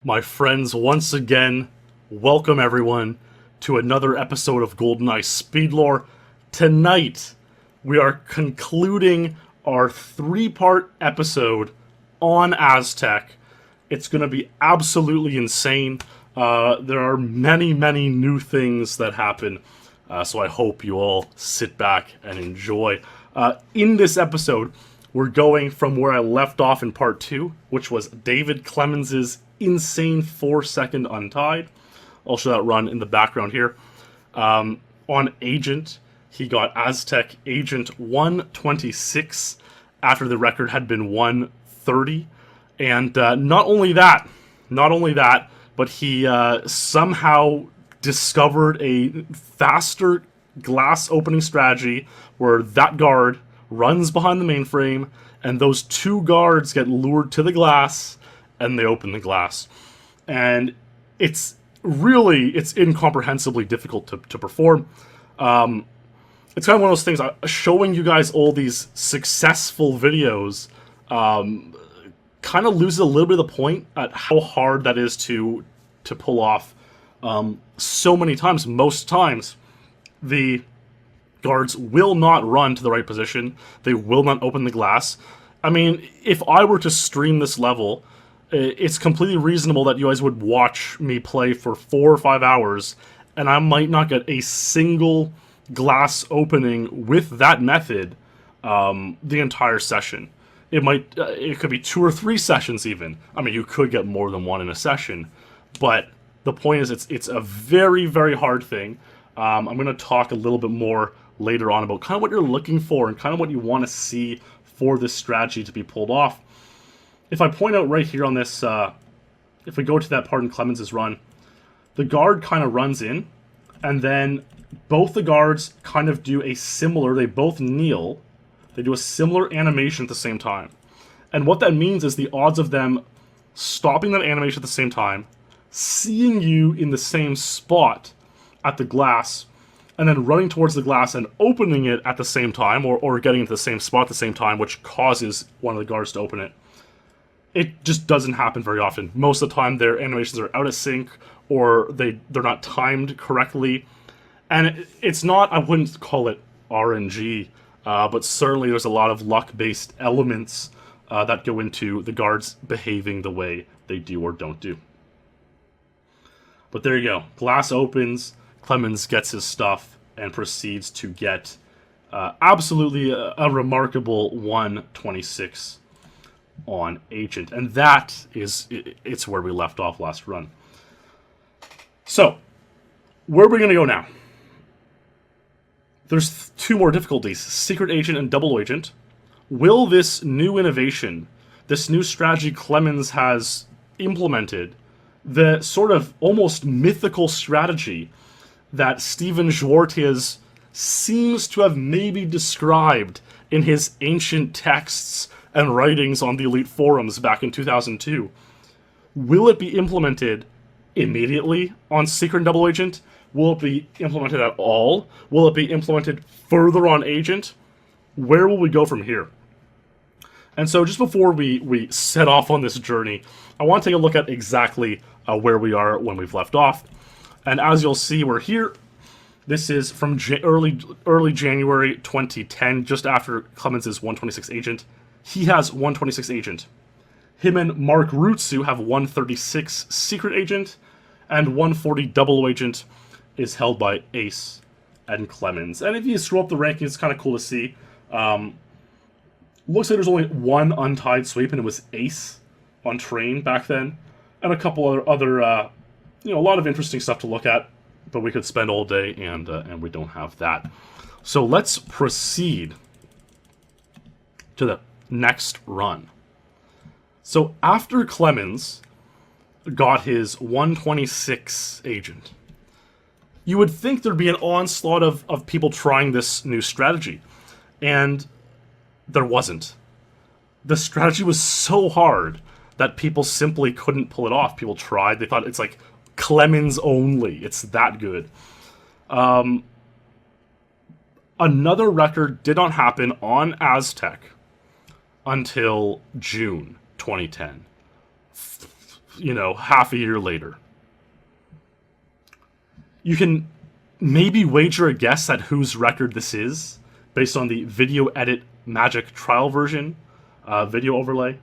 My friends, once again, welcome everyone to another episode of GoldenEye SpeedLore. Tonight, we are concluding our three-part episode on Aztec. It's going to be absolutely insane. There are many new things that happen, so I hope you all sit back and enjoy. In this episode, we're going from where I left off in part 2, which was David Clemens' insane 4-second untied. I'll show that run in the background here. On Agent, he got Aztec Agent 126 after the record had been 130. And not only that, but he somehow discovered a faster glass opening strategy where that guard runs behind the mainframe and those two guards get lured to the glass and they open the glass. And it's incomprehensibly difficult to perform. It's kind of one of those things, showing you guys all these successful videos kind of loses a little bit of the point at how hard that is to pull off so many times. Most times, the guards will not run to the right position. They will not open the glass. I mean, if I were to stream this level, it's completely reasonable that you guys would watch me play for 4 or 5 hours, and I might not get a single glass opening with that method the entire session. It could be 2 or 3 sessions even. I mean, you could get more than one in a session, but the point is it's a very hard thing. I'm going to talk a little bit more later on about kind of what you're looking for and kind of what you want to see for this strategy to be pulled off. If I point out right here on this, if we go to that part in Clemens' run, the guard kind of runs in, and then both the guards kind of do a similar, they both kneel, they do a similar animation at the same time. And what that means is the odds of them stopping that animation at the same time, seeing you in the same spot at the glass, and then running towards the glass and opening it at the same time, or getting into the same spot at the same time, which causes one of the guards to open it. It just doesn't happen very often. Most of the time, their animations are out of sync, or they're not timed correctly. And it's not, I wouldn't call it RNG, but certainly there's a lot of luck-based elements that go into the guards behaving the way they do or don't do. But there you go. Glass opens, Clemens gets his stuff, and proceeds to get absolutely a remarkable 126 on Agent. And that is, it's where we left off last run. So, where are we going to go now? There's 2 more difficulties, Secret Agent and Double Agent. Will this new innovation, this new strategy Clemens has implemented, the sort of almost mythical strategy that Stephen Schwartz seems to have maybe described in his ancient texts and writings on the Elite forums back in 2002. Will it be implemented immediately on Secret and Double Agent? Will it be implemented at all? Will it be implemented further on Agent? Where will we go from here? And so just before we set off on this journey, I want to take a look at exactly where we are when we've left off. And as you'll see, we're here. This is from early January 2010, just after Clemens' 126 Agent. He has 126 Agent. Him and Marc Rutzou have 136 Secret Agent, and 140 Double Agent is held by Eise and Clemens. And if you scroll up the rankings, it's kind of cool to see. Looks like there's only one untied sweep, and it was Eise on Train back then. And a couple other a lot of interesting stuff to look at, but we could spend all day, and we don't have that. So let's proceed to the next run. So after Clemens got his 126 Agent, you would think there'd be an onslaught of people trying this new strategy. And there wasn't. The strategy was so hard that people simply couldn't pull it off. People tried. They thought it's like Clemens only. It's that good. Another record did not happen on Aztec until June 2010. you know, half a year later. You can maybe wager a guess at whose record this is, based on the Video Edit Magic trial version video overlay.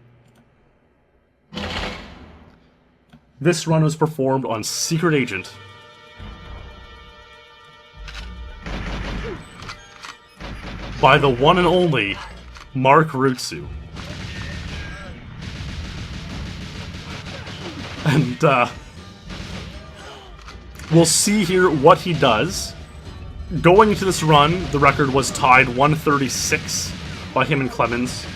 This run was performed on Secret Agent. By the one and only Marc Rutzou. And we'll see here what he does. Going into this run, the record was tied 136 by him and Clemens.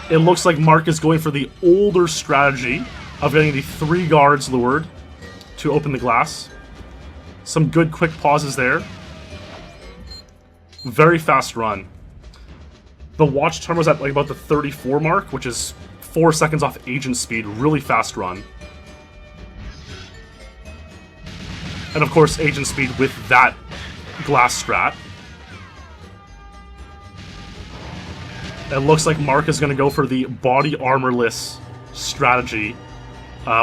It looks like Marc is going for the older strategy of getting the 3 guards lured to open the glass. Some good quick pauses there. Very fast run. The watch time was at like about the 34 mark, which is 4 seconds off agent speed. Really fast run. And of course, agent speed with that glass strat. It looks like Marc is going to go for the body armorless strategy,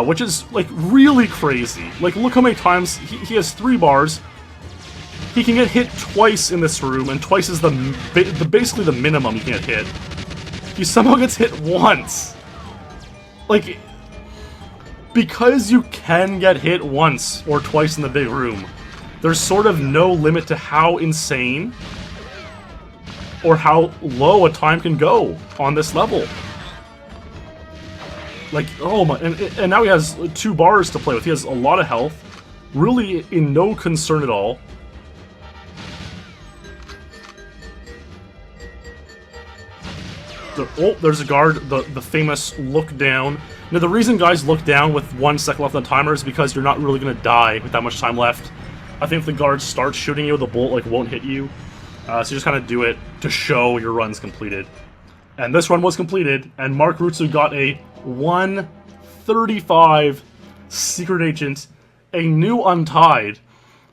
which is like really crazy. Like, look how many times he has 3 bars. He can get hit twice in this room, and twice is basically the minimum he can get hit. He somehow gets hit once. Like, because you can get hit once or twice in the big room, there's sort of no limit to how insane or how low a time can go on this level. Like, oh my, and now he has 2 bars to play with. He has a lot of health, really in no concern at all. There's a guard, the famous look down. Now, the reason guys look down with 1 second left on the timer is because you're not really going to die with that much time left. I think if the guard starts shooting you, the bolt like won't hit you. So you just kind of do it to show your run's completed. And this run was completed, and Marc Rutzou got a 135 Secret Agent, a new Untied.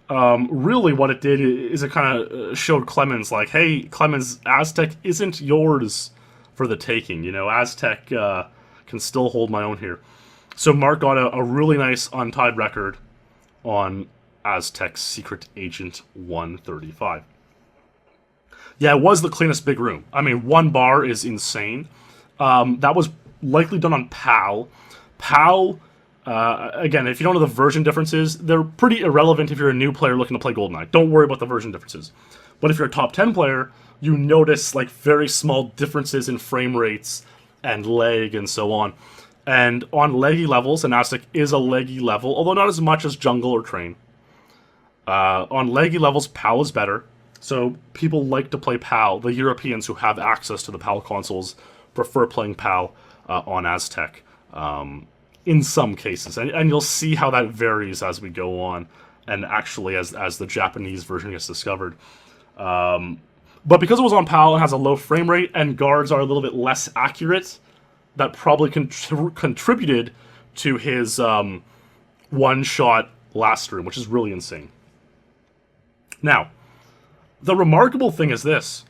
Really what it did is it kind of showed Clemens, like, hey, Clemens, Aztec isn't yours for the taking. You know, Aztec can still hold my own here. So Marc got a really nice Untied record on Aztec Secret Agent 135. Yeah, it was the cleanest big room. I mean, 1 bar is insane. That was likely done on PAL. PAL, again, if you don't know the version differences, they're pretty irrelevant if you're a new player looking to play GoldenEye. Don't worry about the version differences. But if you're a top 10 player, you notice like very small differences in frame rates and lag and so on. And on leggy levels, and Aztec is a leggy level, although not as much as Jungle or Train. On leggy levels, PAL is better. So people like to play PAL. The Europeans who have access to the PAL consoles prefer playing PAL on Aztec in some cases. And you'll see how that varies as we go on, and actually as the Japanese version gets discovered. But because it was on PAL and has a low frame rate, and guards are a little bit less accurate, that probably contributed to his one-shot last room, which is really insane. Now, the remarkable thing is this.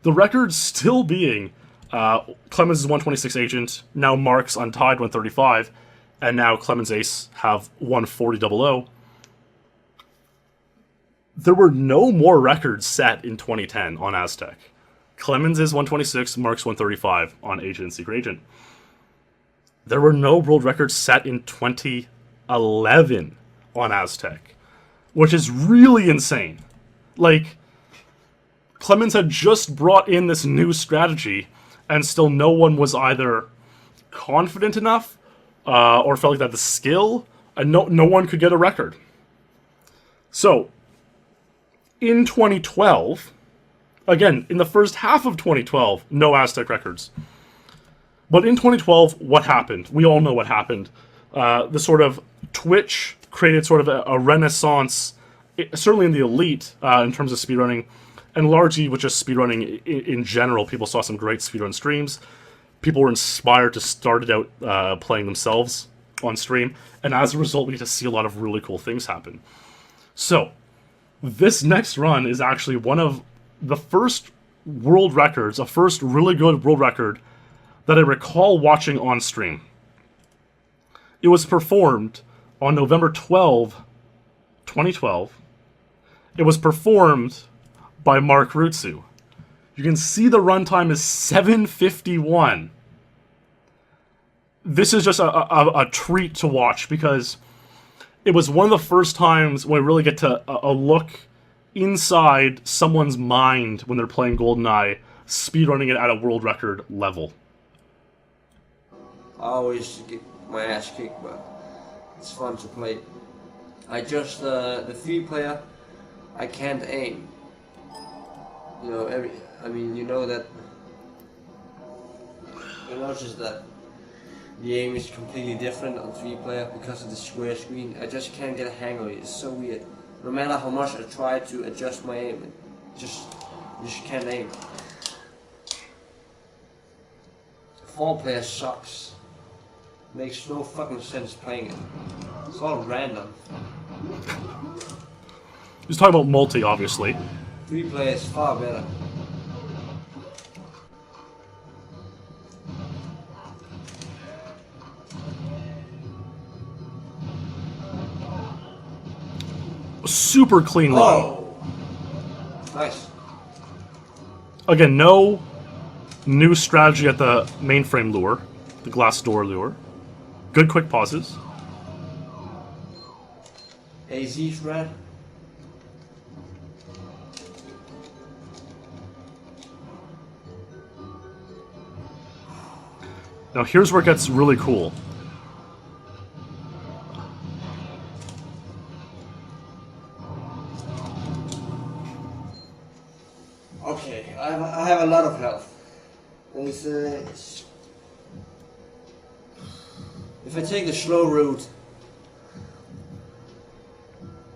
The record still being Clemens' 126 Agent, now Marc's Untied 135, and now Clemens Ace have 140-00. There were no more records set in 2010 on Aztec. Clemens is 126, Marc's 135 on Agent and Secret Agent. There were no world records set in 2011 on Aztec, which is really insane. Like, Clemens had just brought in this new strategy, and still no one was either confident enough or felt like they had the skill, and no one could get a record. So, in 2012, again, in the first half of 2012, no Aztec records. But in 2012, what happened? We all know what happened. The sort of Twitch created sort of a renaissance, certainly in the elite, in terms of speedrunning, and largely with just speedrunning in general. People saw some great speedrun streams. People were inspired to start it out playing themselves on stream, and as a result, we get to see a lot of really cool things happen. So, this next run is actually one of the first world records, a first really good world record that I recall watching on stream. It was performed on November 12, 2012. It was performed by Marc Rutzou. You can see the runtime is 7:51. This is just a treat to watch because it was one of the first times when we really get to a look inside someone's mind when they're playing GoldenEye, speedrunning it at a world record level. I always get my ass kicked, but it's fun to play. I just, the 3-player, I can't aim. You know, you know that, you notice that the aim is completely different on 3-player because of the square screen. I just can't get a hang of it, it's so weird. No matter how much I try to adjust my aim, you just can't aim. 4-player sucks. Makes no fucking sense playing it. It's all random. He's talking about multi, obviously. 3-player is far better. Super clean run. Oh! Nice. Again, no new strategy at the mainframe lure, the glass door lure. Good quick pauses. Eise strat. Now here's where it gets really cool. Okay, I have a lot of health. If I take the slow route,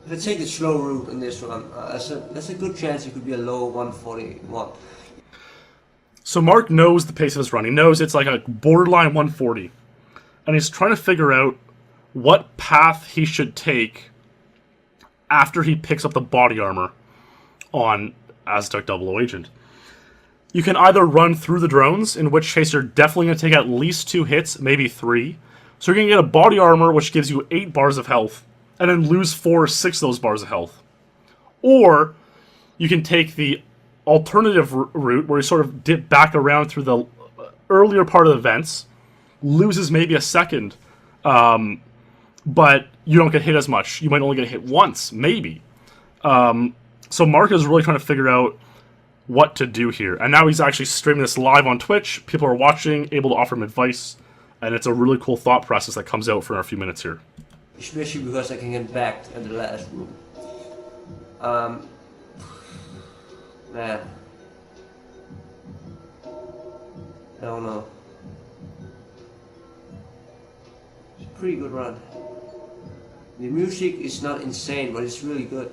in this one, there's a good chance it could be a low 141. So Marc knows the pace of his run. He knows it's like a borderline 140. And he's trying to figure out what path he should take after he picks up the body armor on Aztec Agent. You can either run through the drones, in which case you're definitely going to take at least 2 hits, maybe 3. So you're going to get a body armor, which gives you 8 bars of health, and then lose 4 or 6 of those bars of health. Or you can take the alternative route, where you sort of dip back around through the earlier part of the vents, loses maybe a second, but you don't get hit as much. You might only get hit once, maybe. So Marc is really trying to figure out what to do here. And now he's actually streaming this live on Twitch. People are watching, able to offer him advice. And it's a really cool thought process that comes out for a few minutes here. Especially because I can get back in the last room. Man. I don't know. It's a pretty good run. The music is not insane, but it's really good.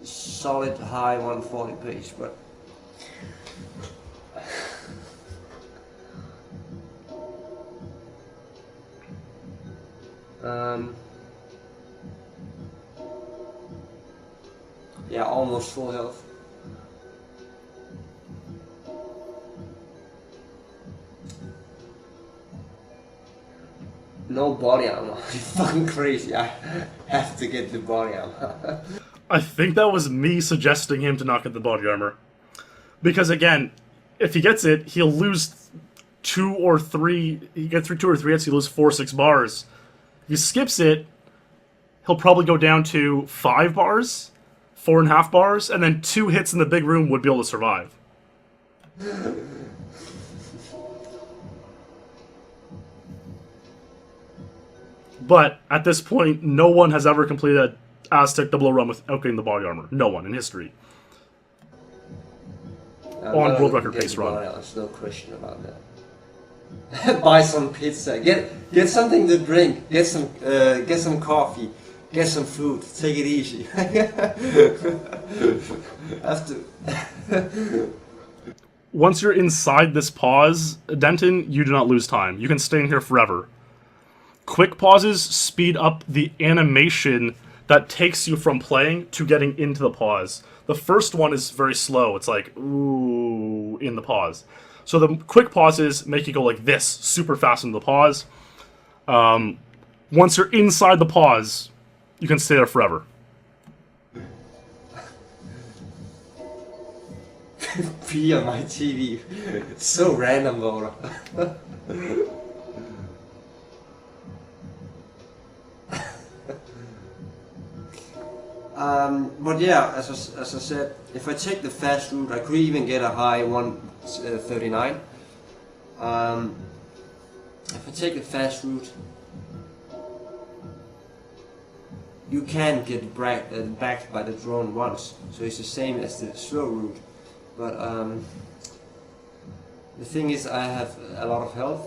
It's solid high 140 pace, but yeah, almost full health. No body armor. You're fucking crazy. I have to get the body armor. I think that was me suggesting him to not get the body armor. Because again, if he gets it, he'll lose 2 or 3. He gets through 2 or 3 hits, he loses 4 or 6 bars. If he skips it, he'll probably go down to 5 bars, 4.5 bars, and then 2 hits in the big room would be able to survive. But at this point, no one has ever completed an Aztec double run without getting the body armor. No one in history. On world record pace run. There's no question about that. Buy some pizza. Get something to drink. Get some coffee. Get some food. Take it easy. Have to. Once you're inside this pause, Denton, you do not lose time. You can stay in here forever. Quick pauses speed up the animation that takes you from playing to getting into the pause. The first one is very slow. It's like, ooh, in the pause. So the quick pauses make you go like this, super fast into the pause. Once you're inside the pause, you can stay there forever. Pee on my TV. It's so random, Bauer. But yeah, as I said, if I take the fast route, I could even get a high 139. If I take the fast route, you can get backed by the drone once, so it's the same as the slow route. But the thing is, I have a lot of health,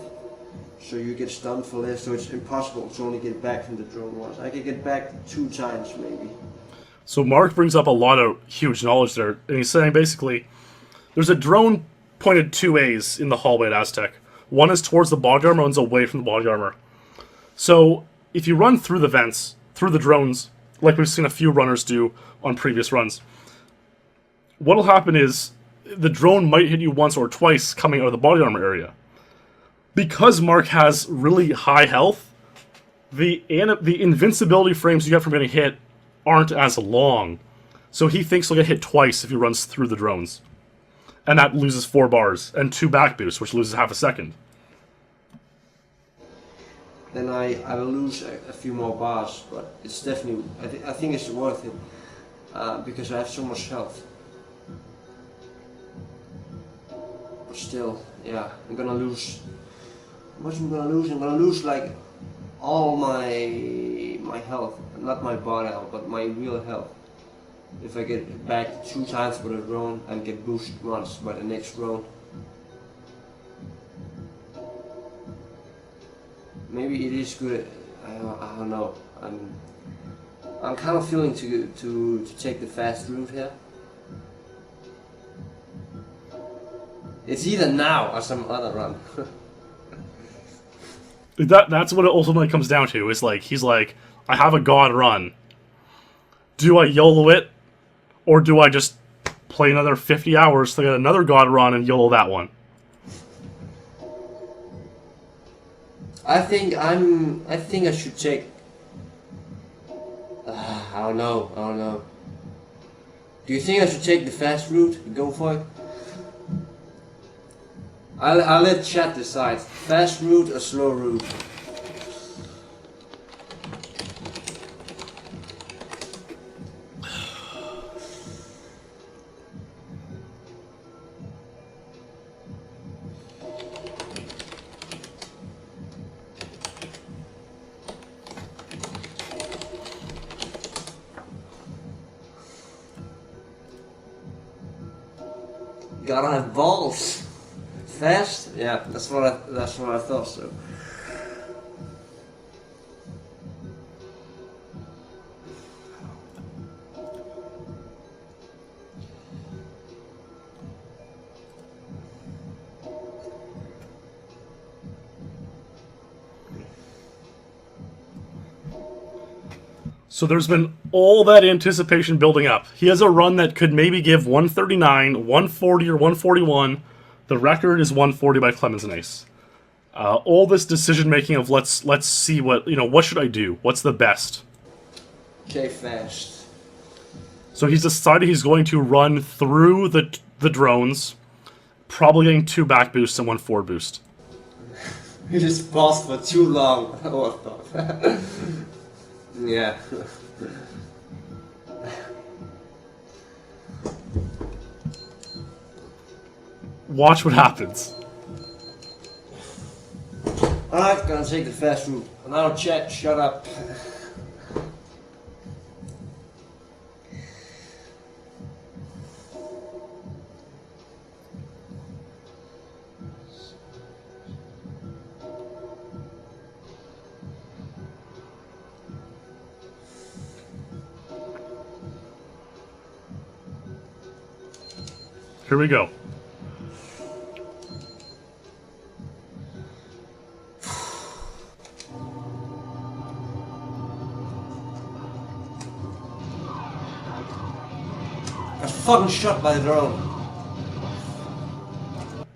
so you get stunned for less, so it's impossible to only get back from the drone once. I can get back 2 times maybe. So Marc brings up a lot of huge knowledge there, and he's saying basically, there's a drone pointed 2 ways in the hallway at Aztec. One is towards the body armor, one's away from the body armor. So if you run through the vents, through the drones, like we've seen a few runners do on previous runs, what'll happen is the drone might hit you once or twice coming out of the body armor area. Because Marc has really high health, the invincibility frames you get from getting hit aren't as long. So he thinks he'll get hit twice if he runs through the drones. And that loses 4 bars, and 2 back boosts, which loses half a second. Then I will lose a few more bars, but it's definitely, I think it's worth it, because I have so much health. But still, yeah, I'm gonna lose. How much I'm gonna lose? I'm gonna lose like all my health, not my body health, but my real health. If I get back 2 times with a drone and get boosted once by the next drone. Maybe it is good. I don't know. I'm kind of feeling to take the fast route here. It's either now or some other run. That's what it ultimately comes down to. Is like he's like, I have a god run. Do I YOLO it, or do I just play another 50 hours to get another god run and YOLO that one? I think I should take. I don't know. Do you think I should take the fast route? Go for it. I'll let chat decide. Fast route or slow route? Gotta have balls. Fast? Yeah, that's what I thought so. So there's been all that anticipation building up. He has a run that could maybe give 139, 140, or 141. The record is 140 by Clemens and Eise. All this decision making of let's see what should I do? What's the best? Okay, fast. So he's decided he's going to run through the drones, probably getting 2 back boosts and 1 forward boost. You just paused for too long. What the? Yeah. Watch what happens. Alright, gonna take the fast route. Now chat, shut up. Here we go. Got fucking shot by the drone.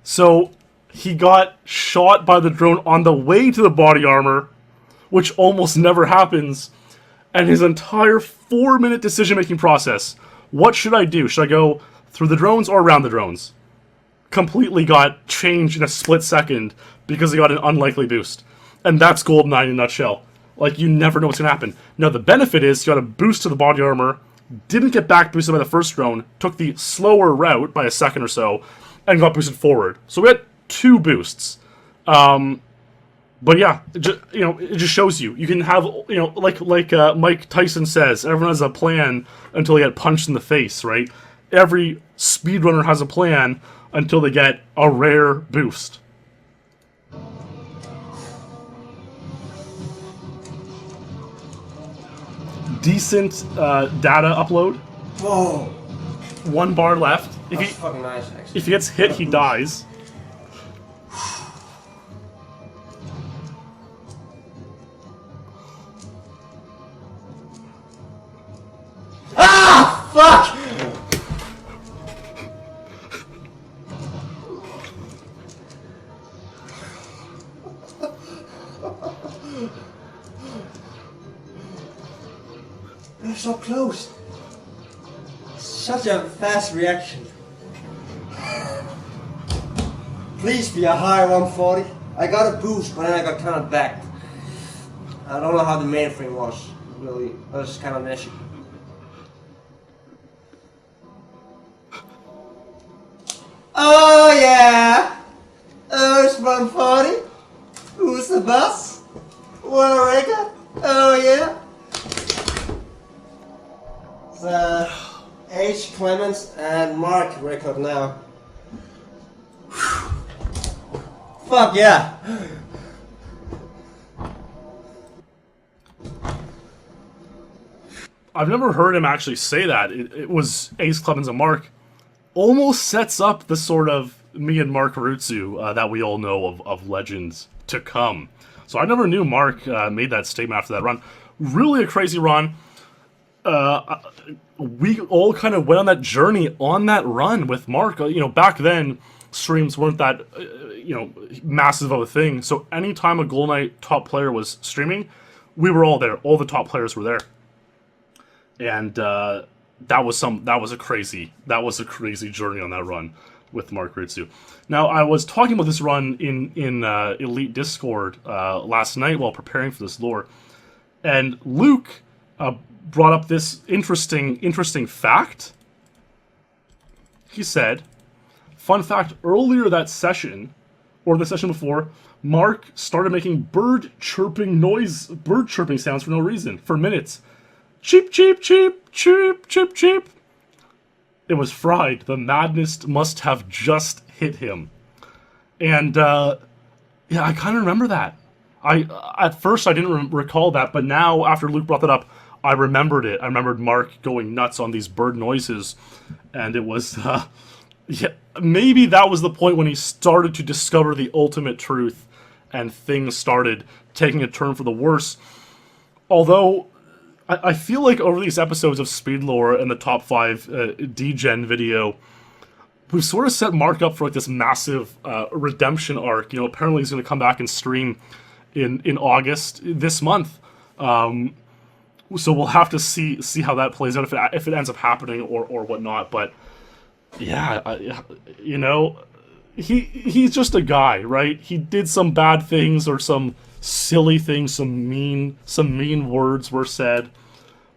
So he got shot by the drone on the way to the body armor, which almost never happens. And his entire 4-minute decision-making process. What should I do? Should I go through the drones or around the drones? Completely got changed in a split second because he got an unlikely boost. And that's GoldenEye in a nutshell. Like, you never know what's going to happen. Now, the benefit is he got a boost to the body armor, didn't get back boosted by the first drone, took the slower route by a second or so, and got boosted forward. So we had 2 boosts. But yeah, it just shows you. You can have, like Mike Tyson says, everyone has a plan until they get punched in the face, right? Every speedrunner has a plan until they get a rare boost. Decent data upload. Whoa! 1 bar left. That's fucking nice, actually. If he gets hit, he dies. Ah! Fuck! They're so close. Such a fast reaction. Please be a high 140. I got a boost, but then I got kind of back. I don't know how the mainframe was. Really, it was kind of an issue. Oh yeah! There's 140. Who's the boss? What a record? Oh yeah! The H. Clemens and Marc record now. Fuck yeah! I've never heard him actually say that. It was Ace, Clemens, and Marc. Almost sets up the sort of me and Marc Rutzou that we all know of legends to come. So I never knew Marc made that statement after that run. Really a crazy run. We all kind of went on that journey on that run with Marc. Back then, streams weren't that, massive of a thing. So anytime a GoldenEye top player was streaming, we were all there. All the top players were there. And that was a crazy journey on that run with Marc Rutzou. Now, I was talking about this run in Elite Discord last night while preparing for this lore, and Luke brought up this interesting fact. He said, fun fact, earlier that session, or the session before, Marc started making bird chirping sounds for no reason, for minutes. Cheep, cheep, cheep, cheep, cheep, cheep. It was fried. The madness must have just hit him. And, yeah, I kind of remember that. At first, I didn't recall that, but now, after Luke brought that up, I remembered it. I remembered Marc going nuts on these bird noises, and it was, yeah, maybe that was the point when he started to discover the ultimate truth, and things started taking a turn for the worse. Although, I feel like over these episodes of SpeedLore and the top 5 D-Gen video, we've sort of set Marc up for like this massive redemption arc. Apparently he's going to come back and stream in August this month. So we'll have to see how that plays out, if it ends up happening or whatnot. But yeah, he's just a guy, right? He did some bad things or some silly things, some mean words were said.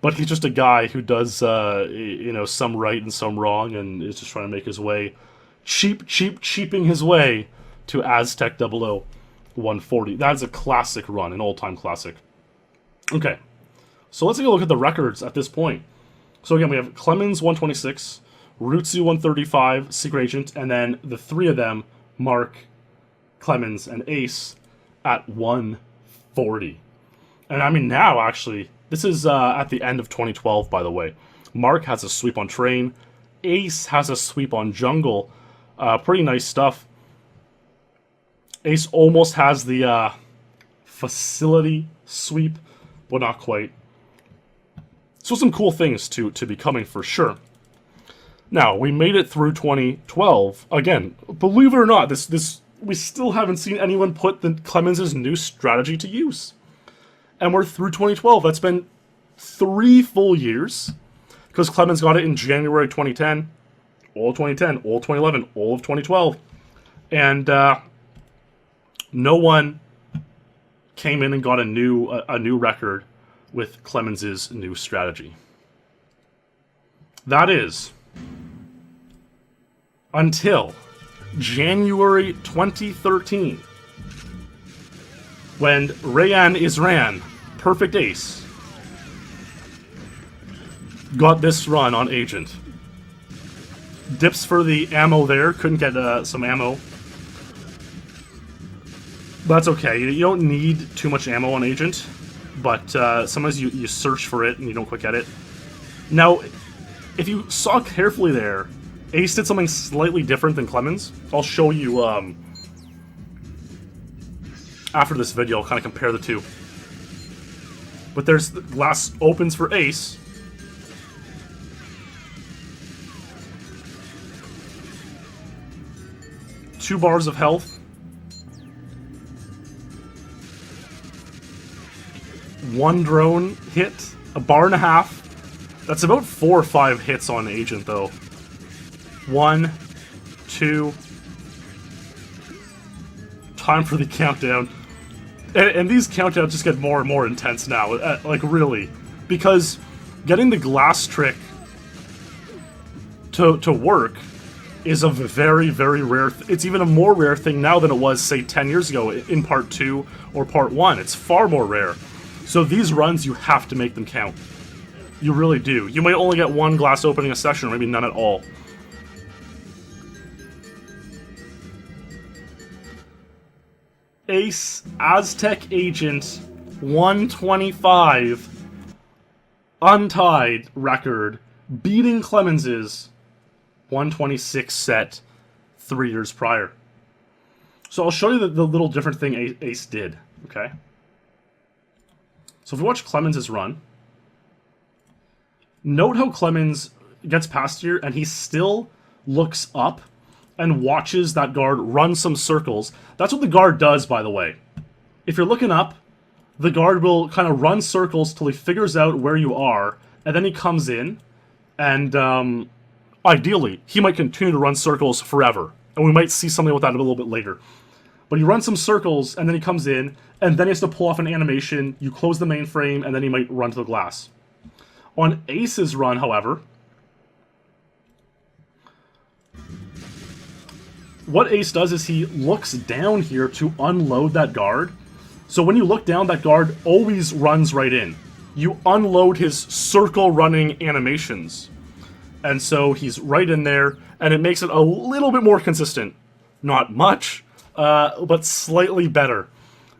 But he's just a guy who does some right and some wrong, and is just trying to make his way, cheaping his way to Aztec 140. That's a classic run, an all-time classic. Okay. So let's take a look at the records at this point. So again, we have Clemens 126, Rutzou 135, Secret Agent, and then the 3 of them, Marc, Clemens, and Ace, at 140. And I mean now, actually, this is at the end of 2012, by the way. Marc has a sweep on Train. Ace has a sweep on Jungle. Pretty nice stuff. Ace almost has the Facility sweep, but not quite. So some cool things to be coming for sure. Now, we made it through 2012. Again, believe it or not, we still haven't seen anyone put Clemens' new strategy to use. And we're through 2012. That's been 3 full years. Because Clemens got it in January 2010. All of 2010, all of 2011, all of 2012. And no one came in and got a new record with Clemens' new strategy. That is until January 2013, when Rayan Isran, Perfect Ace, got this run on Agent. Dips for the ammo there, couldn't get some ammo. That's okay, you don't need too much ammo on Agent, but sometimes you search for it and you don't quite get it. Now, if you saw carefully there, Ace did something slightly different than Clemens. I'll show you after this video. I'll kind of compare the two. But there's the glass opens for Ace. Two bars of health. One drone hit. A bar and a half. That's about 4 or 5 hits on Agent, though. 1, 2. Time for the countdown. And these countdowns just get more and more intense now. Like, really. Because getting the glass trick to work is a very, very rare... It's even a more rare thing now than it was, say, 10 years ago in Part 2 or Part 1. It's far more rare. So these runs, you have to make them count. You really do. You might only get 1 glass opening a session, or maybe none at all. Ace Aztec Agent 125 untied record, beating Clemens' 126 set 3 years prior. So I'll show you the little different thing Ace did, okay? So if we watch Clemens' run, note how Clemens gets past here and he still looks up and watches that guard run some circles. That's what the guard does, by the way. If you're looking up, the guard will kind of run circles till he figures out where you are, and then he comes in, and ideally, he might continue to run circles forever. And we might see something with that a little bit later. But he runs some circles, and then he comes in, and then he has to pull off an animation, you close the mainframe, and then he might run to the glass. On Ace's run, however, what Ace does is he looks down here to unload that guard. So when you look down, that guard always runs right in. You unload his circle running animations. And so he's right in there, and it makes it a little bit more consistent. Not much, but slightly better.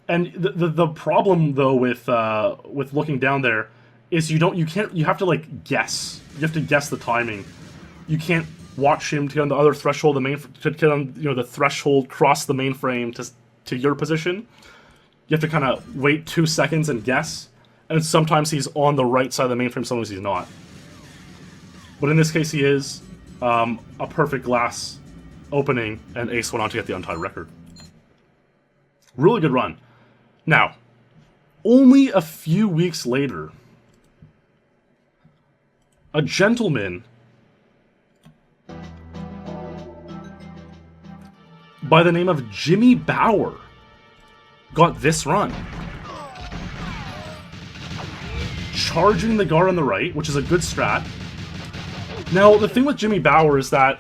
And the problem though with looking down there is you have to like guess. You have to guess the timing. You can't watch him to get on the other threshold, to get on the threshold, cross the mainframe to your position. You have to kind of wait 2 seconds and guess. And sometimes he's on the right side of the mainframe, sometimes he's not. But in this case, he is a perfect glass opening, and Ace went on to get the untied record. Really good run. Now, only a few weeks later, a gentleman by the name of Jimmy Bauer got this run. Charging the guard on the right, which is a good strat. Now, the thing with Jimmy Bauer is that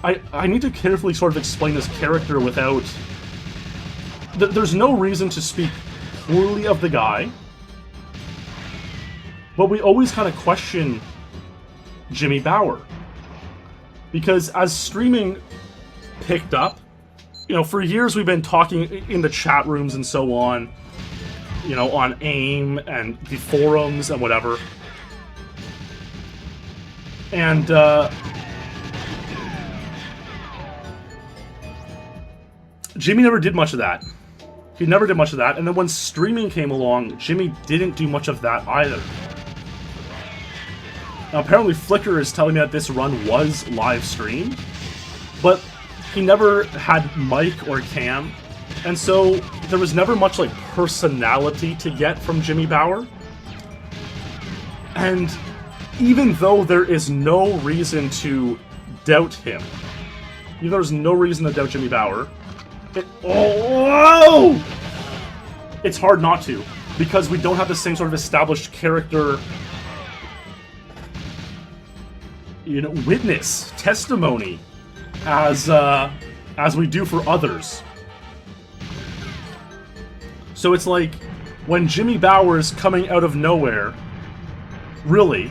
I need to carefully sort of explain this character without... There's no reason to speak poorly of the guy, but we always kind of question Jimmy Bauer. Because as streaming picked up, for years we've been talking in the chat rooms and so on, on AIM and the forums and whatever. And, Jimmy never did much of that. He never did much of that, and then when streaming came along, Jimmy didn't do much of that either. Now, apparently Flickr is telling me that this run was live streamed, but he never had mic or cam, and so there was never much like personality to get from Jimmy Bauer. And even though there is no reason to doubt him, even though there's no reason to doubt Jimmy Bauer, it's hard not to, because we don't have the same sort of established character, you know, witness, testimony, as we do for others. So it's like, when Jimmy Bauer's coming out of nowhere, really,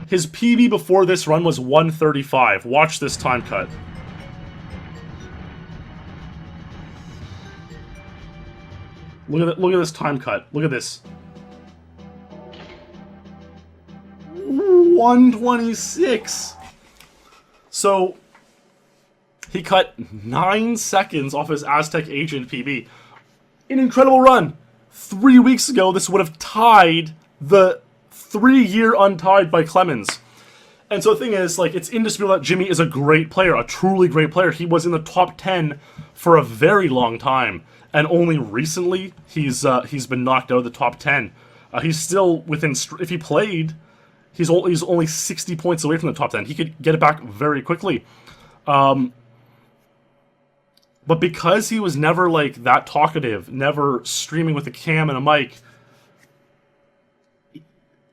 his PB before this run was 135. Watch this time cut. Look at this time cut. Look at this. 126. So he cut 9 seconds off his Aztec Agent PB. An incredible run. 3 weeks ago, this would have tied the 3-year untied by Clemens. And so the thing is, like, it's indisputable that Jimmy is a great player, a truly great player. He was in the top 10 for a very long time, and only recently he's been knocked out of the top 10. He's still within. If he played, he's only 60 points away from the top 10. He could get it back very quickly. But because he was never like that talkative, never streaming with a cam and a mic,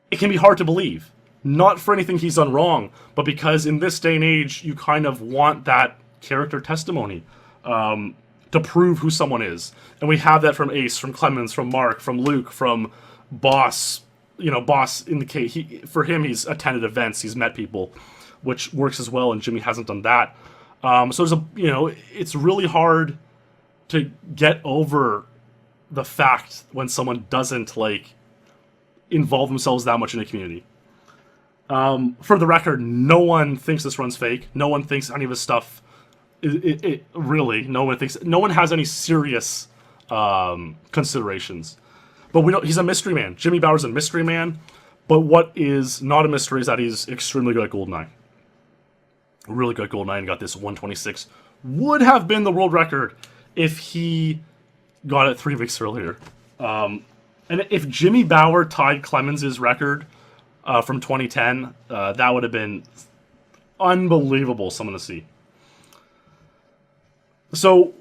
it can be hard to believe. Not for anything he's done wrong, but because in this day and age, you kind of want that character testimony to prove who someone is. And we have that from Ace, from Clemens, from Marc, from Luke, from Boss. You know, Boss, in the case, for him, he's attended events, he's met people, which works as well, and Jimmy hasn't done that. So there's it's really hard to get over the fact when someone doesn't, like, involve themselves that much in a community. For the record, no one thinks this run's fake. No one thinks any of this stuff. Really, no one has any serious considerations. But we know he's a mystery man. Jimmy Bauer's a mystery man. But what is not a mystery is that he's extremely good at GoldenEye. Really good at GoldenEye and got this 126. Would have been the world record if he got it 3 weeks earlier. And if Jimmy Bauer tied Clemens' record from 2010, that would have been unbelievable, someone to see. So,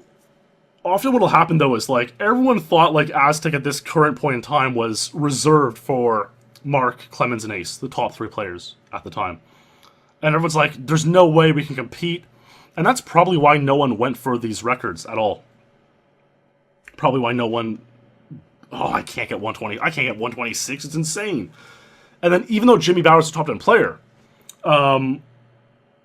often what will happen, though, is, like, everyone thought, like, Aztec at this current point in time was reserved for Marc, Clemens, and Ace, the top 3 players at the time. And everyone's like, there's no way we can compete. And that's probably why no one went for these records at all. Probably why no one... Oh, I can't get 120. I can't get 126. It's insane. And then, even though Jimmy Bauer's a top 10 player,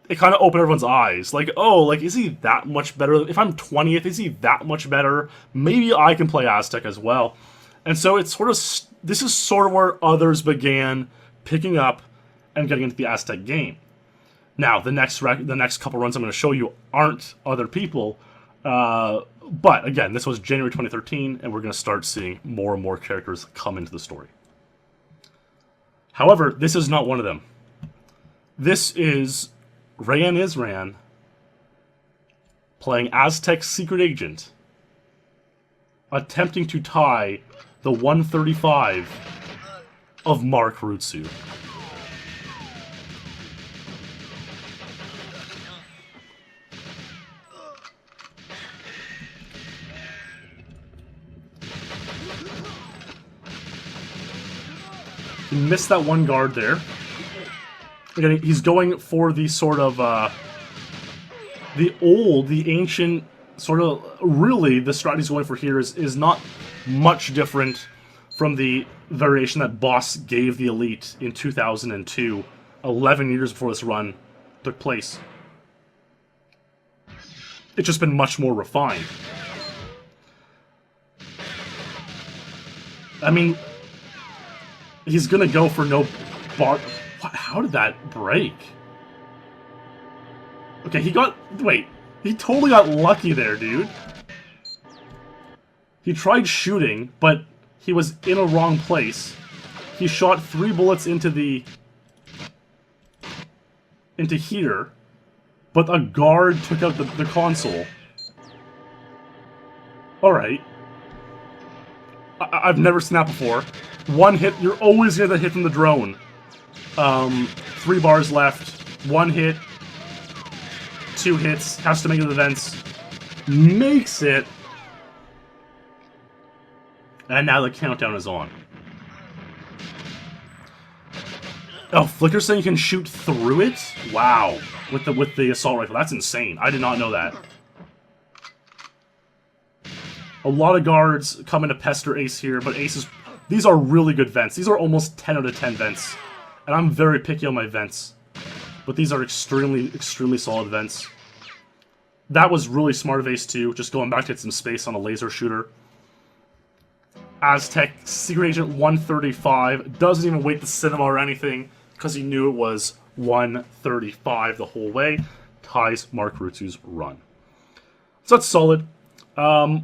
it kind of opened everyone's eyes. Like, oh, like, is he that much better? If I'm 20th, is he that much better? Maybe I can play Aztec as well. And so it's sort of, this is sort of where others began picking up and getting into the Aztec game. Now, the next couple runs I'm going to show you aren't other people. But, again, this was January 2013, and we're going to start seeing more and more characters come into the story. However, this is not one of them. This is Rayan Isran playing Aztec Secret Agent, attempting to tie the 135 of Marc Rutzou. He missed that one guard there. Again, he's going for the sort of, the ancient, sort of, really, the strat he's going for here is not much different from the variation that Boss gave the Elite in 2002, 11 years before this run took place. It's just been much more refined. I mean... He's gonna go for no bar... What? How did that break? Okay, he got... Wait. He totally got lucky there, dude. He tried shooting, but he was in a wrong place. He shot 3 bullets into here, but a guard took out the console. Alright. I've never seen that before. One hit, you're always gonna get a hit from the drone. 3 bars left, 1 hit, 2 hits, has to make it to the vents. Makes it. And now the countdown is on. Oh, Flicker's saying you can shoot through it? Wow. With the assault rifle. That's insane. I did not know that. A lot of guards coming to pester Ace here, but Ace is... These are really good vents. These are almost 10 out of 10 vents. And I'm very picky on my vents. But these are extremely, extremely solid vents. That was really smart of Ace too, just going back to get some space on a laser shooter. Aztec Secret Agent 135 doesn't even wait the cinema or anything, because he knew it was 135 the whole way. Ties Marc Rutzou's run. So that's solid. That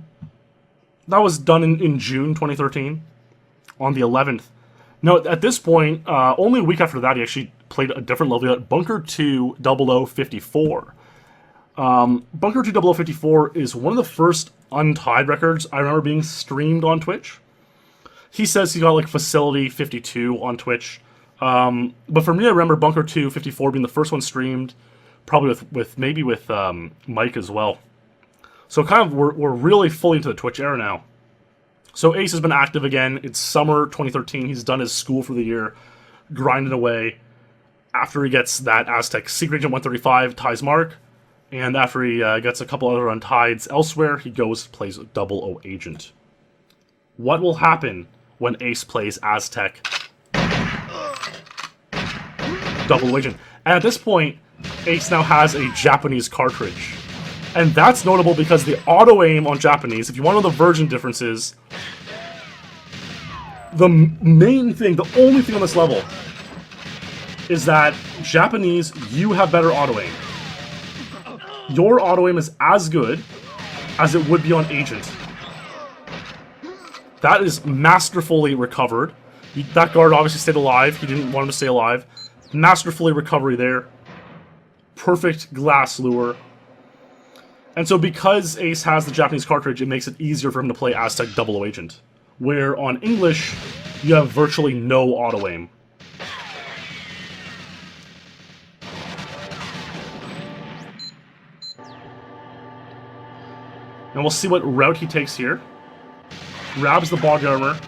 was done in June 2013, on the 11th. Now, at this point, only a week after that, he actually played a different level at Bunker 2 0054. Bunker 2 0054 is one of the first Untied records I remember being streamed on Twitch. He says he got like Facility 52 on Twitch. But for me, I remember Bunker 2 54 being the first one streamed, probably with Mike as well. So kind of we're really fully into the Twitch era now. So Ace has been active again. It's summer 2013. He's done his school for the year, grinding away. After he gets that Aztec Secret Agent 135, ties Marc. And after he gets a couple other Untieds elsewhere, he goes plays 00 Agent. What will happen when Ace plays Aztec 00 Agent? And at this point, Ace now has a Japanese cartridge. And that's notable because the auto-aim on Japanese, if you want to know the version differences, the main thing, the only thing on this level, is that Japanese, you have better auto-aim. Your auto-aim is as good as it would be on Agent. That is masterfully recovered. That guard obviously stayed alive. He didn't want him to stay alive. Masterfully recovery there. Perfect glass lure. And so because Ace has the Japanese cartridge, it makes it easier for him to play Aztec 00 Agent. Where on English, you have virtually no auto-aim. And we'll see what route he takes here. Grabs the body armor.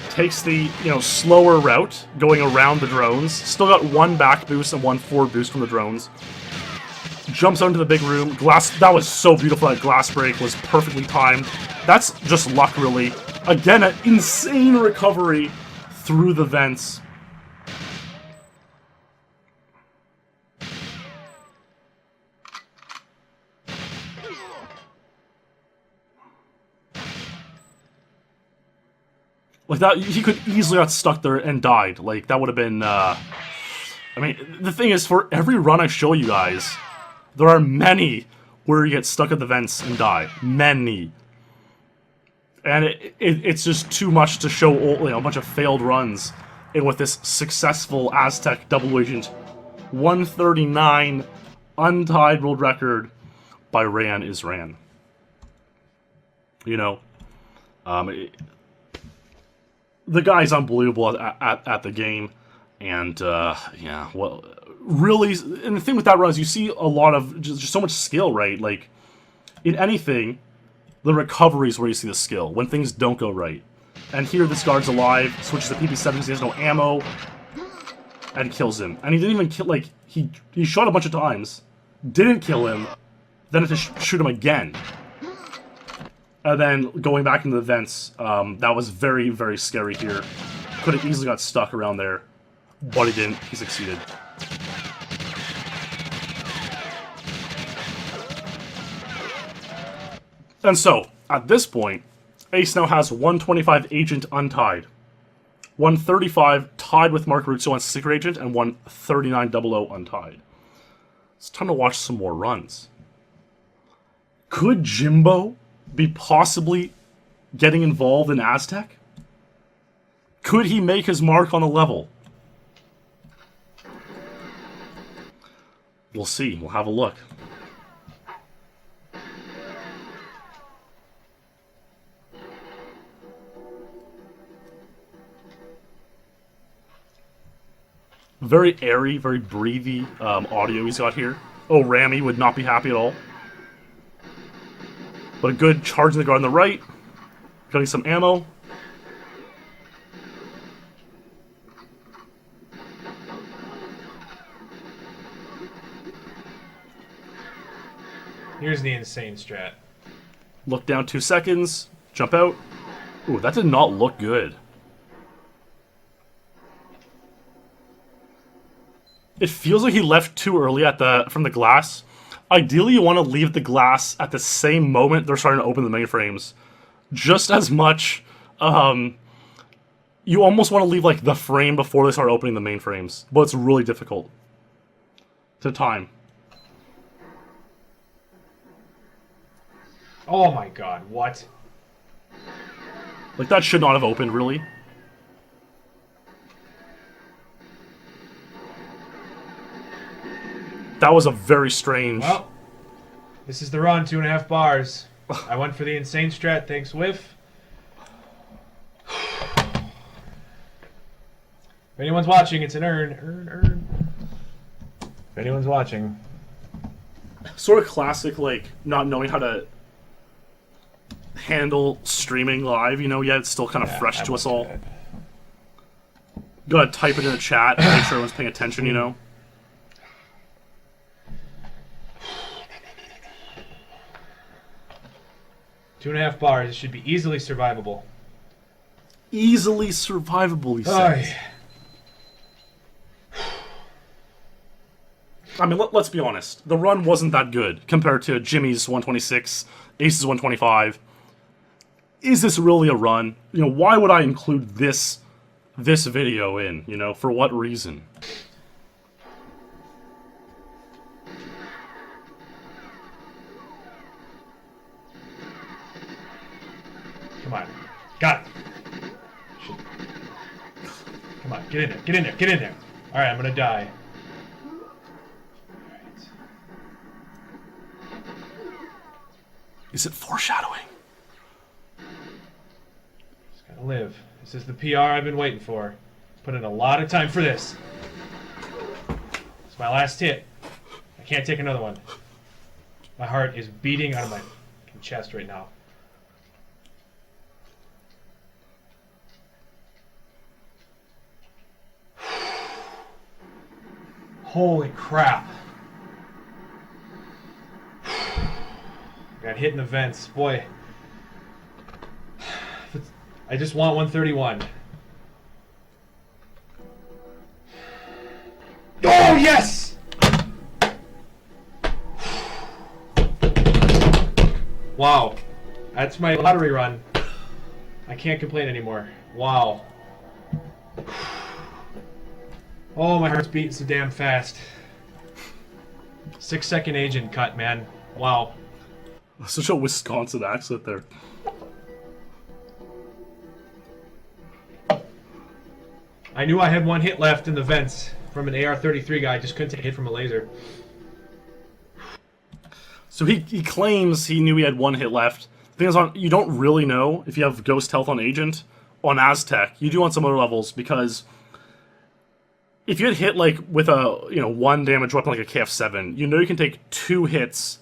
Takes the, slower route, going around the drones. Still got 1 back boost and 1 forward boost from the drones. Jumps out into the big room. That was so beautiful. That glass break was perfectly timed. That's just luck, really. Again, an insane recovery through the vents. Like that, he could easily got stuck there and died. Like, that would have been, I mean, the thing is, for every run I show you guys, there are many where you get stuck at the vents and die. Many. And it's just too much to show a bunch of failed runs. And with this successful Aztec 00 Agent 139 Untied world record by Rayan Isran. The guy's unbelievable at the game, and yeah, well, really, and the thing with that run is you see a lot of just so much skill, right? Like in anything, the recovery is where you see the skill when things don't go right. And here, this guard's alive, switches to PP7 because he has no ammo, and kills him. And he didn't even kill, like he shot a bunch of times, didn't kill him, then had to shoot him again. And then going back into the vents, that was very, very scary here. Could have easily got stuck around there, but he didn't. He succeeded. And so, at this point, Ace now has 125 Agent Untied, 135 tied with Marc Rutzou on Secret Agent, and 139 00 Untied. It's time to watch some more runs. Could Jimbo be possibly getting involved in Aztec? Could he make his mark on the level? We'll see. We'll have a look. Very airy, very breathy audio he's got here. Oh, Rami would not be happy at all. But a good charge in the guard on the right. Getting some ammo. Here's the insane strat. Look down 2 seconds. Jump out. Ooh, that did not look good. It feels like he left too early from the glass. Ideally, you want to leave the glass at the same moment they're starting to open the mainframes. Just as much, you almost want to leave like the frame before they start opening the mainframes. But it's really difficult to time. Oh my god, what? Like, that should not have opened, really. That was a very strange... Well, this is the run, 2.5 bars. I went for the insane strat, thanks whiff. If anyone's watching, it's an earn. If anyone's watching. Sort of classic, like, not knowing how to handle streaming live, you know, yet it's still kind of fresh to us all. Gotta type it in the chat, make sure everyone's paying attention, you know. Two and a half bars, it should be easily survivable. Easily survivable, he says. I mean, let's be honest. The run wasn't that good compared to Jimmy's 126, Ace's 125. Is this really a run? You know, why would I include this video in? You know, for what reason? Come on. Got it. Shit. Come on, get in there, get in there, get in there. Alright, I'm gonna die. Alright. Is it foreshadowing? Just gotta live. This is the PR I've been waiting for. Put in a lot of time for this. It's my last hit. I can't take another one. My heart is beating out of my chest right now. Holy crap. Got hit in the vents. Boy. I just want 131. Oh, yes! Wow. That's my lottery run. I can't complain anymore. Wow. Oh, my heart's beating so damn fast. 6-second agent cut, man. Wow. Such a Wisconsin accent there. I knew I had one hit left in the vents from an AR-33 guy. I just couldn't take a hit from a laser. So he claims he knew he had one hit left. The thing is, you don't really know if you have ghost health on Agent. On Aztec, you do on some other levels, because if you had hit like with a 1 damage weapon like a KF7, you know you can take 2 hits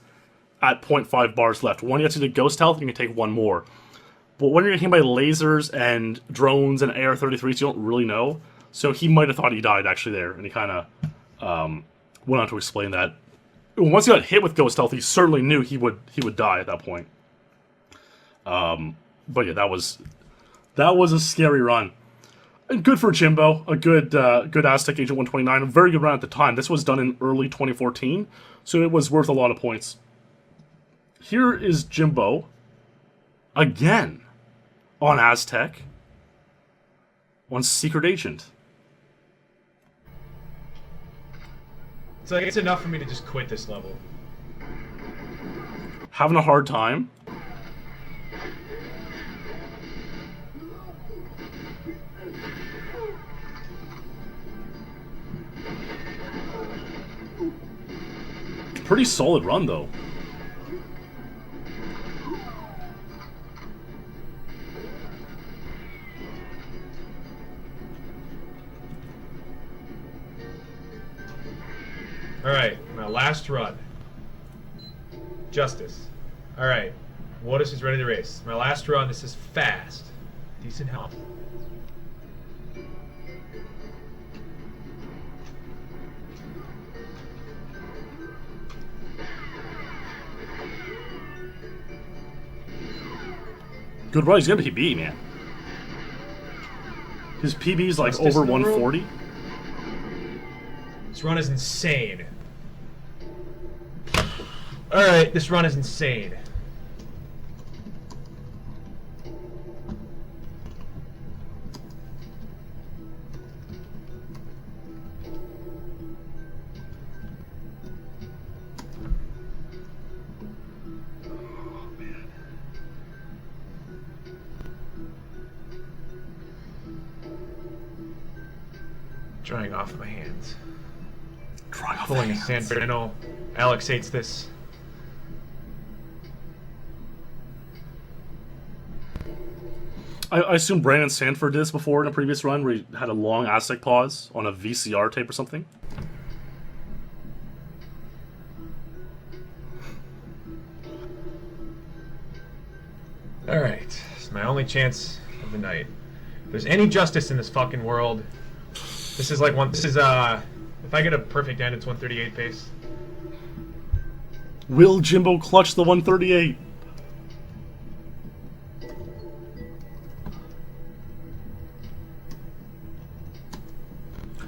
at 0.5 bars left. One you have to do ghost health, and you can take 1 more. But when you're getting hit by lasers and drones and AR-33s, you don't really know. So he might have thought he died actually there, and he kind of went on to explain that. Once he got hit with ghost health, he certainly knew he would die at that point. But yeah, that was a scary run. And good for Jimbo, a good Aztec Agent 129, a very good run at the time. This was done in early 2014, so it was worth a lot of points. Here is Jimbo, again, on Aztec, on Secret Agent. It's like, it's enough for me to just quit this level. Having a hard time. Pretty solid run, though. Alright, my last run. Justice. Alright. Waters is ready to race. My last run, this is fast. Decent health. Good run. He's gonna PB, man. His PB is like over 140. This run is insane. Alright, this run is insane. Drying off my hands. Drying off Pulling a sandbird. I know Alex hates this. I assume Brandon Sanford did this before in a previous run where he had a long Aztec pause on a VCR tape or something. Alright, it's my only chance of the night. If there's any justice in this fucking world, this is like one. This is, if I get a perfect end, it's 138 pace. Will Jimbo clutch the 138?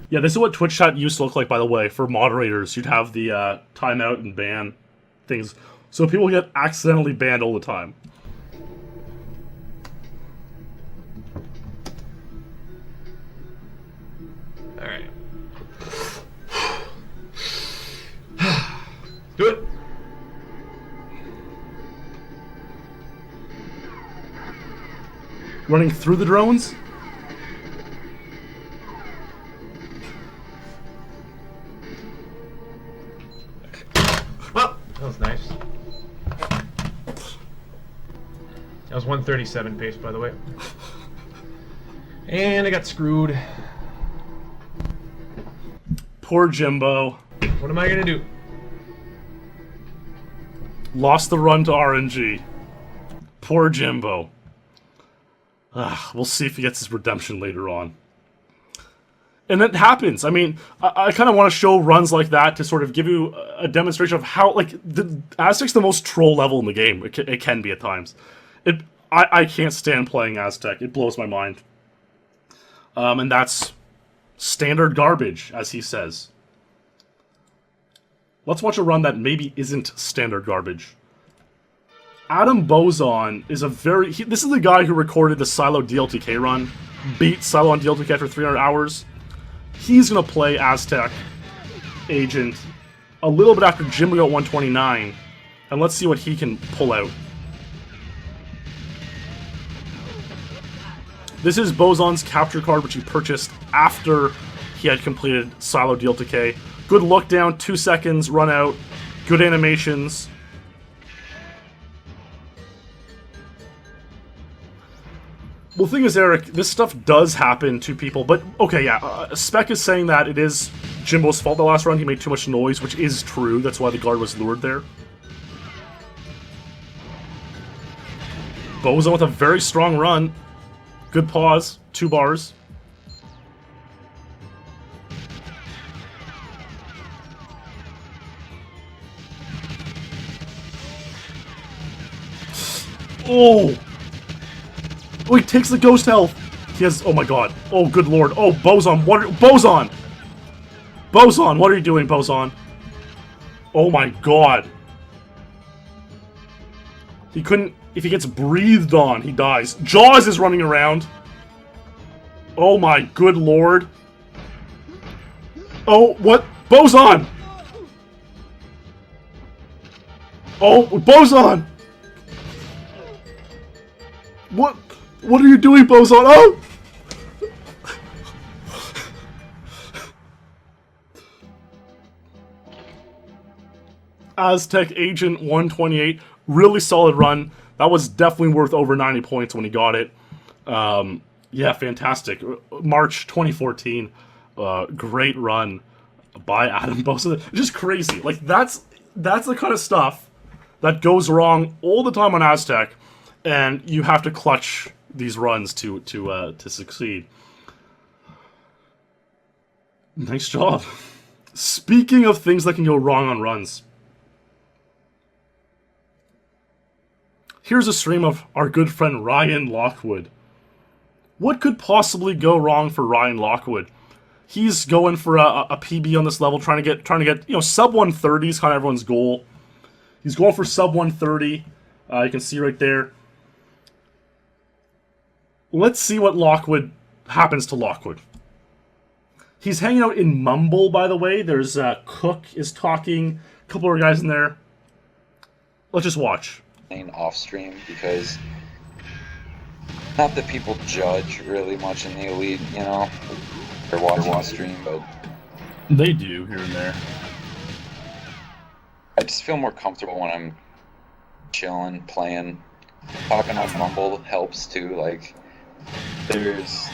Yeah, this is what Twitch chat used to look like, by the way, for moderators. You'd have the timeout and ban things. So people get accidentally banned all the time. Alright. Do it! Running through the drones? Well, that was nice. That was 137 pace, by the way. And I got screwed. Poor Jimbo. What am I gonna do? Lost the run to RNG. Poor Jimbo. We'll see if he gets his redemption later on. And it happens. I mean, I kind of want to show runs like that to sort of give you a demonstration of how, like, the Aztec's the most troll level in the game. It can be at times. I can't stand playing Aztec. It blows my mind. And that's standard garbage, as he says. Let's watch a run that maybe isn't standard garbage. Adam Bozon is a very... this is the guy who recorded the Silo DLTK run. Beat Silo on DLTK after 300 hours. He's going to play Aztec Agent a little bit after Jimbo got 129. And let's see what he can pull out. This is Bozon's capture card, which he purchased after he had completed Silo DLTK. Good look down, 2 seconds, run out. Good animations. Well, the thing is, Eric, this stuff does happen to people, but, okay, yeah, Spec is saying that it is Jimbo's fault the last run. He made too much noise, which is true. That's why the guard was lured there. Bozon with a very strong run. Good pause. 2 bars. Oh! Oh, he takes the ghost health. He has... oh my god. Oh, good lord. Oh, Bozon. What are... Bozon! Bozon, what are you doing, Bozon? Oh my god. He couldn't... if he gets breathed on, he dies. Jaws is running around. Oh my good lord. Oh, what? Bozon! Oh, Bozon! What? What are you doing, Bozon? Oh! Aztec Agent 128. Really solid run. That was definitely worth over 90 points when he got it. Yeah, fantastic. March 2014. Great run. by Adam Bozon. It's just crazy. Like, that's the kind of stuff that goes wrong all the time on Aztec, and you have to clutch these runs to succeed. Nice job. Speaking of things that can go wrong on runs, here's a stream of our good friend Rayan Lockwood. What could possibly go wrong for Rayan Lockwood? He's going for a PB on this level, trying to get sub 130 is kind of everyone's goal. He's going for sub 130. You can see right there. Let's see what happens to Lockwood. He's hanging out in Mumble, by the way. There's Cook is talking. A couple of guys in there. Let's just watch. Off stream, because not that people judge really much in the elite, they're watching stream, but they do here and there. I just feel more comfortable when I'm chilling, playing. Talking on Mumble helps too. Like, there's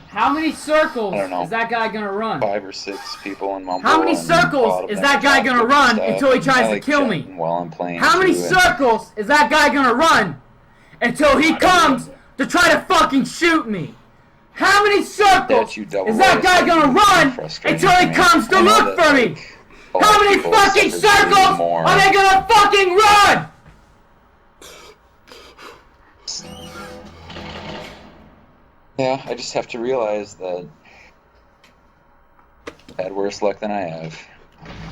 how many circles I don't know, is that guy gonna run? 5 or 6 people in Mumble. How many circles is that guy gonna run until he tries to kill me? While I'm playing. How many circles is that guy gonna run until he comes to try to fucking shoot me? How many circles is that guy gonna run until he comes to look for me? How many fucking circles are they gonna fucking run? Yeah, I just have to realize that I had worse luck than I have.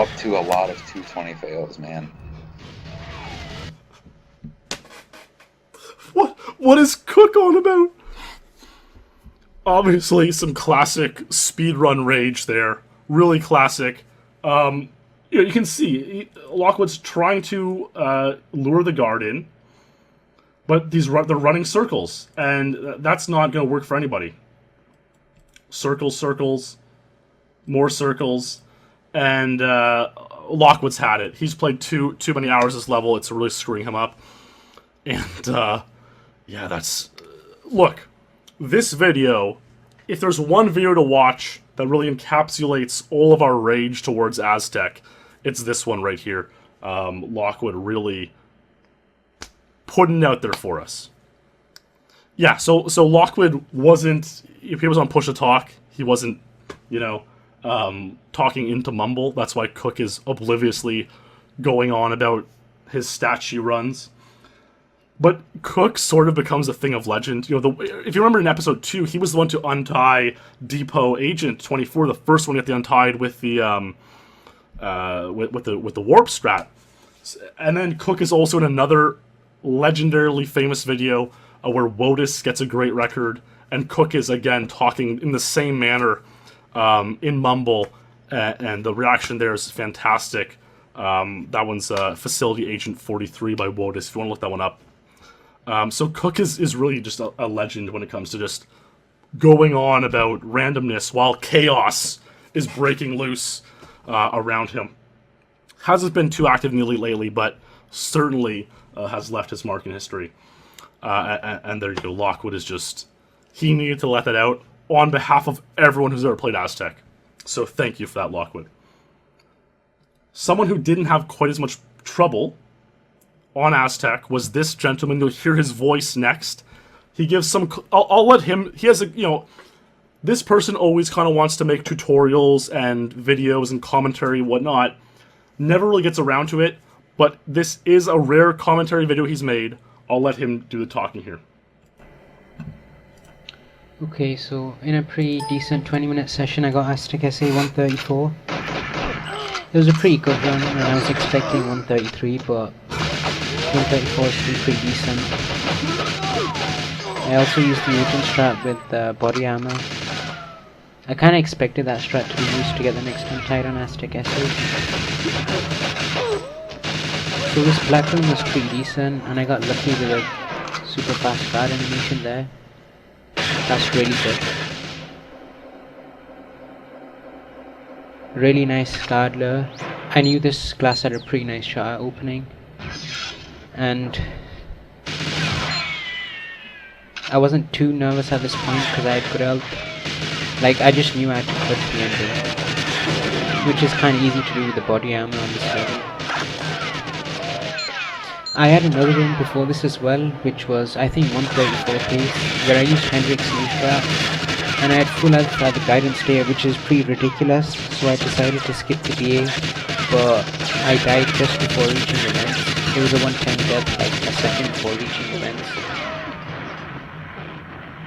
Up to a lot of 220 fails, man. What is Cook on about? Obviously, some classic speedrun rage there. Really classic. You can see Lockwood's trying to lure the guard in, but they're running circles, and that's not going to work for anybody. Circles, more circles, and Lockwood's had it. He's played too many hours this level. It's really screwing him up. And yeah, that's look. This video, if there's one video to watch that really encapsulates all of our rage towards Aztec, it's this one right here. Lockwood really putting it out there for us. Yeah, so Lockwood wasn't, if he was on push to talk, he wasn't, talking into Mumble. That's why Cook is obliviously going on about his statue runs. But Cook sort of becomes a thing of legend. If you remember in episode 2, he was the one to untie Depot Agent 24, the first one to get the untied with the with the warp strat. And then Cook is also in another legendarily famous video where Wotus gets a great record, and Cook is again talking in the same manner in Mumble, and the reaction there is fantastic. That one's Facility Agent 43 by Wotus, if you want to look that one up. So Cook is really just a legend when it comes to just going on about randomness while chaos is breaking loose around him. Hasn't been too active in the Elite lately, but certainly has left his mark in history. And there you go. Lockwood is just... He needed to let that out on behalf of everyone who's ever played Aztec. So thank you for that, Lockwood. Someone who didn't have quite as much trouble on Aztec was this gentleman. You'll hear his voice next. He gives some... I'll let him... He has a... this person always kind of wants to make tutorials and videos and commentary and whatnot. Never really gets around to it, but this is a rare commentary video he's made. I'll let him do the talking here. Okay, so in a pretty decent 20-minute session, I got Aztec SA 134. It was a pretty good run, and I was expecting 133, but 134 is still pretty decent. I also used the agent strat with body armor. I kinda expected that strat to be used to get the next untied on Aztec SA. So this black run was pretty decent, and I got lucky with a super fast guard animation there. That's really good. Really nice guard lure. I knew this class had a pretty nice shot at opening, and I wasn't too nervous at this point because I had good health. Like, I just knew I had to clutch the end. which is kind of easy to do with the body armor on this level. I had another run before this as well, which was I think 134 pace, where I used Henrik's new strat, and I had full health at the guidance tier, which is pretty ridiculous, so I decided to skip the DA, but I died just before reaching the vents. It was a 110 death, like a second before reaching the vents.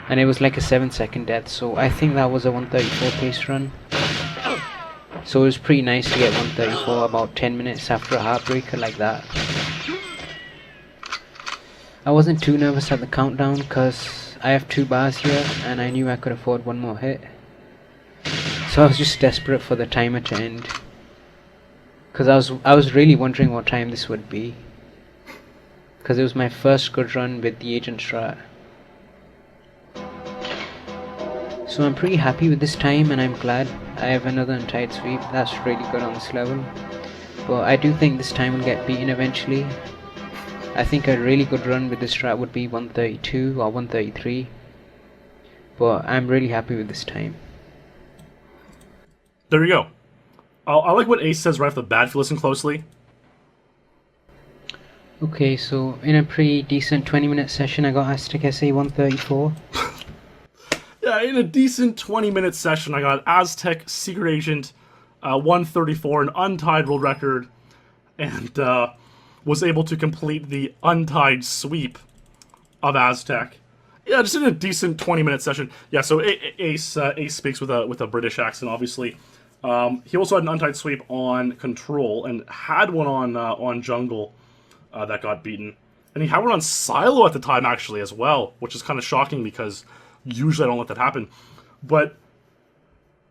And it was like a 7-second death, so I think that was a 134 pace run. So it was pretty nice to get 134 about 10 minutes after a heartbreaker like that. I wasn't too nervous at the countdown because I have 2 bars here and I knew I could afford one more hit. So I was just desperate for the timer to end. Because I was really wondering what time this would be. Because it was my first good run with the agent strat. So I'm pretty happy with this time and I'm glad I have another Untitled Sweep. That's really good on this level. But I do think this time will get beaten eventually. I think a really good run with this strat would be 132 or 133. But I'm really happy with this time. There you go. I like what Ace says right off the bat if you listen closely. Okay, so in a pretty decent 20-minute session I got Aztec SE 134. Yeah, in a decent 20-minute session I got Aztec Secret Agent 134, an untied world record, and was able to complete the untied sweep of Aztec. Yeah, just in a decent 20-minute session. Yeah, so Ace speaks with a British accent, obviously. He also had an untied sweep on Control and had one on Jungle that got beaten. And he had one on Silo at the time, actually, as well, which is kind of shocking because usually I don't let that happen. But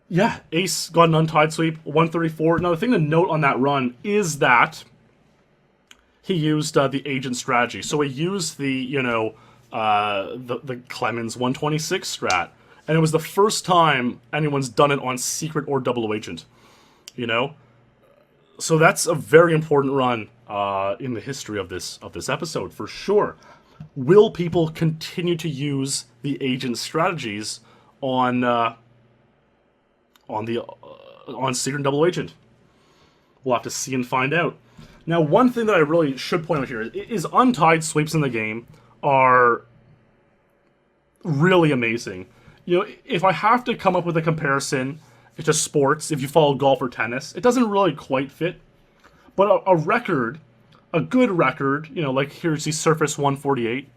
yeah, Ace got an untied sweep, 134. Now, the thing to note on that run is that he used the agent strategy. So he used the Clemens 126 strat. And it was the first time anyone's done it on Secret or Double Agent. You know? So that's a very important run in the history of this episode, for sure. Will people continue to use the agent strategies on Secret and Double Agent? We'll have to see and find out. Now, one thing that I really should point out here is untied sweeps in the game are really amazing. You know, if I have to come up with a comparison to sports, if you follow golf or tennis, it doesn't really quite fit. But a record, a good record, you know, like here's the Surface 148,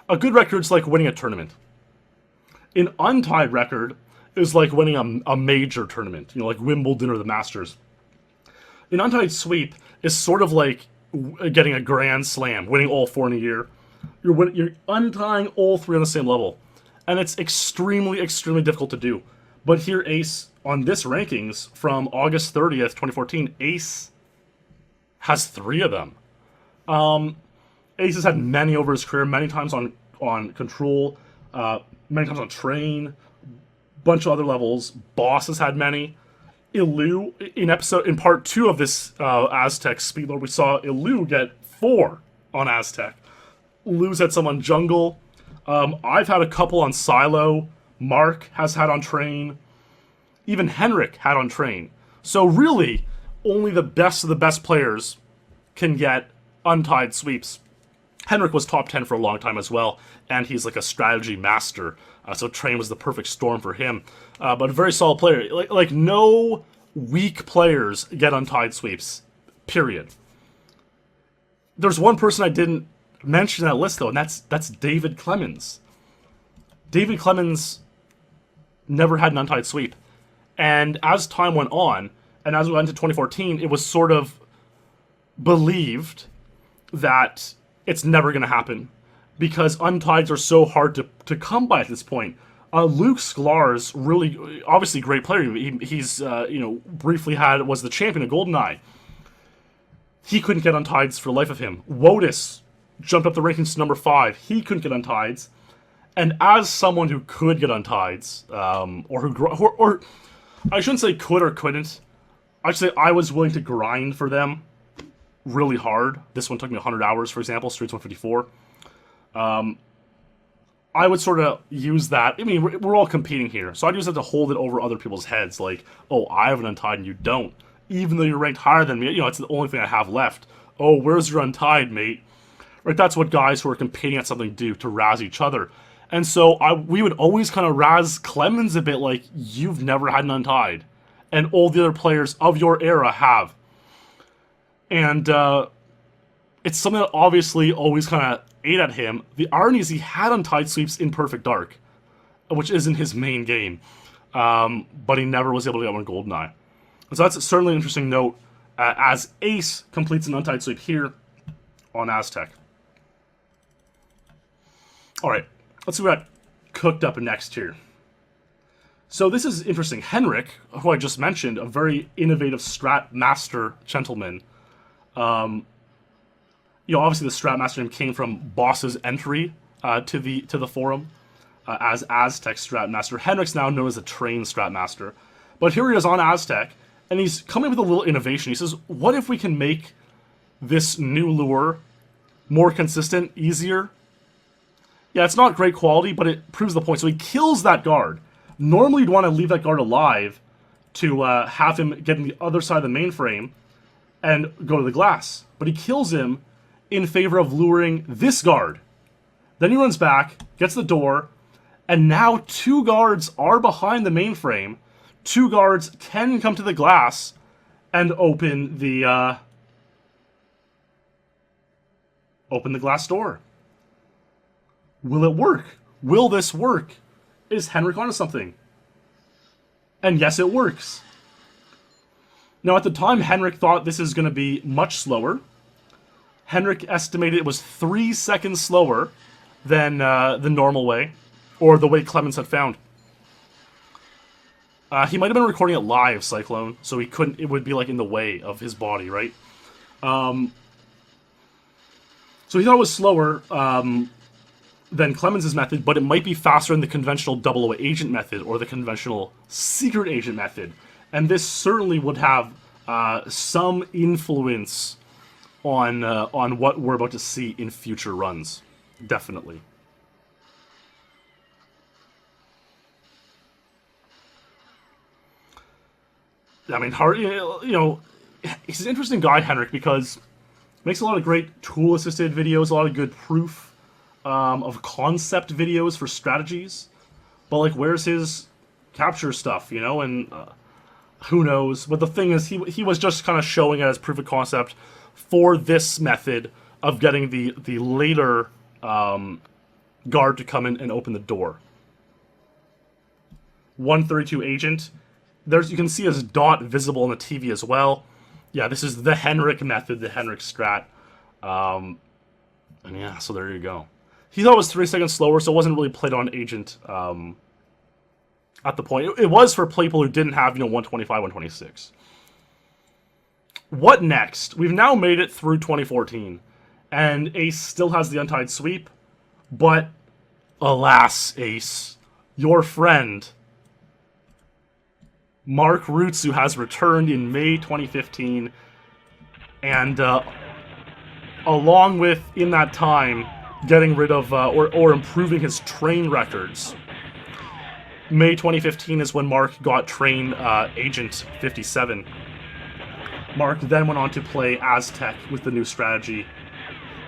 a good record's like winning a tournament. An untied record is like winning a major tournament, you know, like Wimbledon or the Masters. An untied sweep is sort of like getting a Grand Slam, winning all 4 in a year. You're untying all 3 on the same level. And it's extremely, extremely difficult to do. But here, Ace, on this rankings from August 30th, 2014, Ace has 3 of them. Ace has had many over his career, many times on Control, many times on Train, bunch of other levels. Boss has had many. Ilu, in part 2 of this Aztec SpeedLore, we saw Ilu get 4 on Aztec. Ilu's had some on Jungle. I've had a couple on Silo. Marc has had on Train. Even Henrik had on Train. So really, only the best of the best players can get untied sweeps. Henrik was top 10 for a long time as well, and he's like a strategy master. So Train was the perfect storm for him. But a very solid player. Like no weak players get untied sweeps. Period. There's one person I didn't mention in that list though, and that's David Clemens. David Clemens never had an untied sweep. And as time went on, and as we went into 2014, it was sort of believed that it's never going to happen because untieds are so hard to come by at this point. Luke Sklar's really, obviously great player. He's briefly was the champion of GoldenEye. He couldn't get untieds for the life of him. Wotus jumped up the rankings to number 5. He couldn't get untieds. And as someone who could get untieds, or I shouldn't say could or couldn't, I'd say I was willing to grind for them really hard. This one took me 100 hours, for example, Streets 154. I would sort of use that. I mean, we're all competing here, so I'd use that to hold it over other people's heads, like, oh, I have an untied and you don't. even though you're ranked higher than me, you know, it's the only thing I have left. Oh, where's your Untied, mate? Right, that's what guys who are competing at something do, to razz each other. And so we would always kind of razz Clemens a bit like, you've never had an Untied. And all the other players of your era have. And it's something that obviously always kind of ate at him. The irony is he had Untied sweeps in Perfect Dark, which isn't his main game. But he never was able to get one GoldenEye. So that's certainly an interesting note as Ace completes an Untied sweep here on Aztec. Alright, let's see what got cooked up next here. So this is interesting. Henrik, who I just mentioned, a very innovative strat master gentleman. You know, obviously the strat master name came from Boss's entry to the forum as Aztec strat master. Henrik's now known as a trained strat master. But here he is on Aztec, and he's coming with a little innovation. He says, what if we can make this new lure more consistent, easier? Yeah, it's not great quality, but it proves the point. So he kills that guard. Normally you'd want to leave that guard alive to have him get on the other side of the mainframe and go to the glass. But he kills him in favor of luring this guard. Then he runs back, gets the door, and now 2 guards are behind the mainframe. 2 guards can come to the glass and open the glass door. Will it work? Will this work? Is Henrik onto something? And yes, it works. Now, at the time, Henrik thought this is going to be much slower. Henrik estimated it was 3 seconds slower than the normal way, or the way Clemens had found. He might have been recording it live, Cyclone, so he couldn't. It would be like in the way of his body, right? So he thought it was slower than Clemens' method, but it might be faster than the conventional 00 agent method or the conventional secret agent method. And this certainly would have some influence on what we're about to see in future runs. Definitely. I mean, you know, he's an interesting guy, Henrik, because he makes a lot of great tool-assisted videos, a lot of good proof of concept videos for strategies. But, like, where's his capture stuff, you know? And who knows? But the thing is, he was just kind of showing it as proof of concept for this method of getting the later guard to come in and open the door. 132 agent. You can see his dot visible on the TV as well. Yeah, this is the Henrik method, the Henrik strat. And yeah, so there you go. He thought it was 3 seconds slower, so it wasn't really played on agent at the point. It was for people who didn't have, 125, 126. What next? We've now made it through 2014, and Ace still has the Untied sweep, but alas, Ace, your friend Marc Rutzou has returned in May 2015, and along with, in that time, getting rid of, or improving his train records. May 2015 is when Marc got train Agent 57. Marc then went on to play Aztec with the new strategy,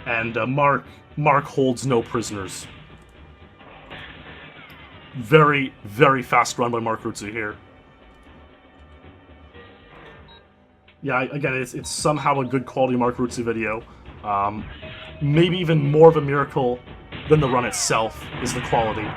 and Marc holds no prisoners. Very, very fast run by Marc Rutzou here. Yeah, again, it's somehow a good quality Marc Rutzou video. Maybe even more of a miracle than the run itself is the quality.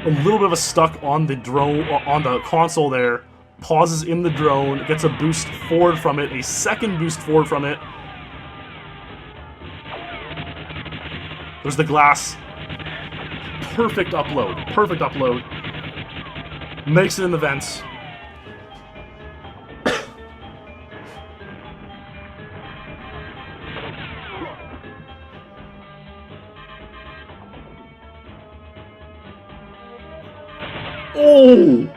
A little bit of a stuck on the drone, on the console there. Pauses in the drone, gets a boost forward from it, a second boost forward from it. There's the glass. Perfect upload. Perfect upload. Makes it in the vents. Oh!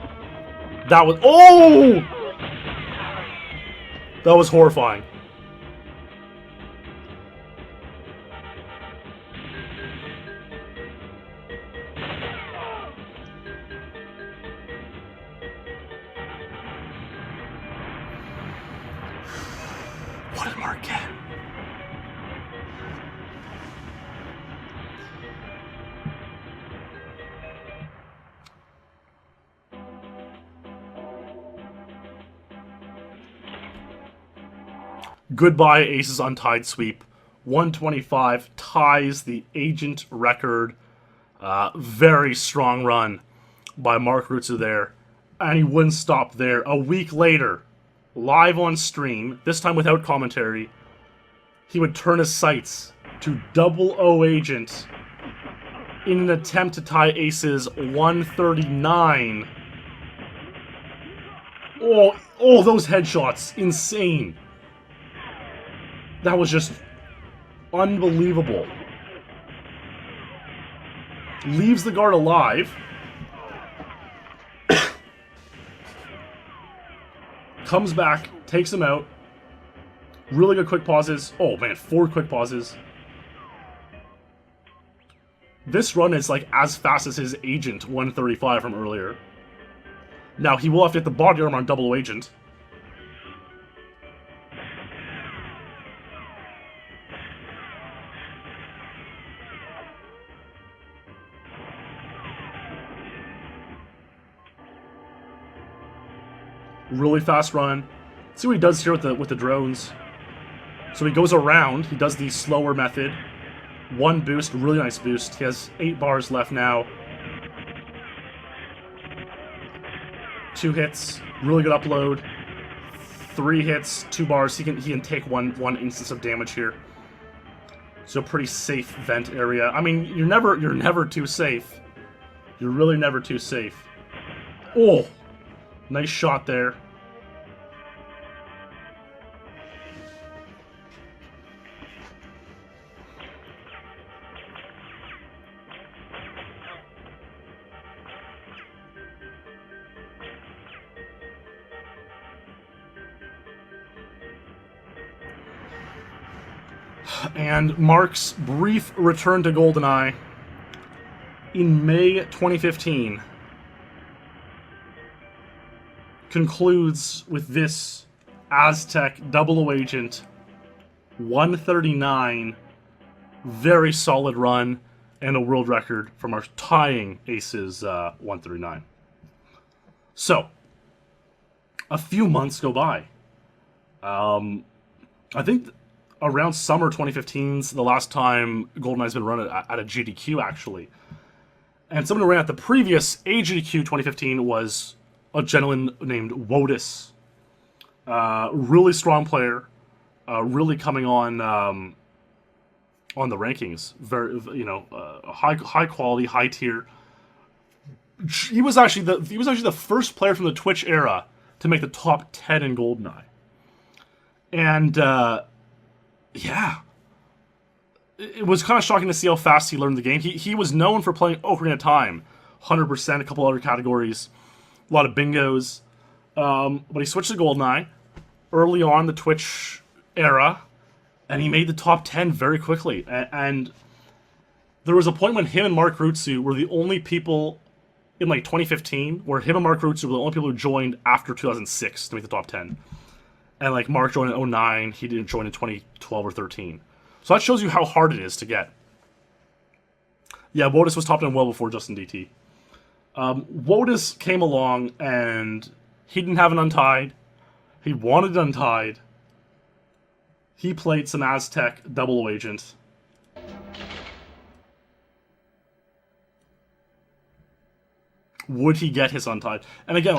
That was... Oh! That was horrifying. Goodbye, Ace's Untied sweep. 125 ties the agent record. Very strong run by Marc Rutzou there. And he wouldn't stop there. A week later, live on stream, this time without commentary, he would turn his sights to 00 Agent in an attempt to tie Ace's 139. Oh, those headshots. Insane. That was just unbelievable. Leaves the guard alive. Comes back, takes him out. Really good quick pauses. Oh man, 4 quick pauses. This run is like as fast as his Agent 135 from earlier. Now he will have to hit the body armor on 00 Agent. Really fast run. Let's see what he does here with the drones. So he goes around. He does the slower method. 1 boost, really nice boost. He has 8 bars left now. 2 hits, really good upload. 3 hits, 2 bars. He can take one instance of damage here. So pretty safe vent area. I mean, you're never too safe. You're really never too safe. Oh, nice shot there. And Marc's brief return to GoldenEye in May 2015 concludes with this Aztec 00 Agent 139. Very solid run and a world record from our tying Ace's 139. So, a few months go by. I think around summer 2015's the last time GoldenEye's been run at a GDQ, actually. And someone who ran at the previous AGDQ 2015 was a gentleman named Wotus. Really strong player. Really coming on the rankings. Very, high quality, high tier. He was actually the first player from the Twitch era to make the top 10 in GoldenEye. And yeah, it was kind of shocking to see how fast he learned the game. He was known for playing Ocarina of Time, 100%, a couple other categories, a lot of bingos. But he switched to GoldenEye early on the Twitch era, and he made the top 10 very quickly. And there was a point when him and Marc Rutzou were the only people in like 2015 where him and Marc Rutzou were the only people who joined after 2006 to make the top 10. And like Marc joined in 09, he didn't join in 2012 or 13. So that shows you how hard it is to get. Yeah, Wotus was top 10 well before Justin DT. Wotus came along and he didn't have an Untied. He wanted Untied. He played some Aztec 00 Agent. Would he get his Untied? And again,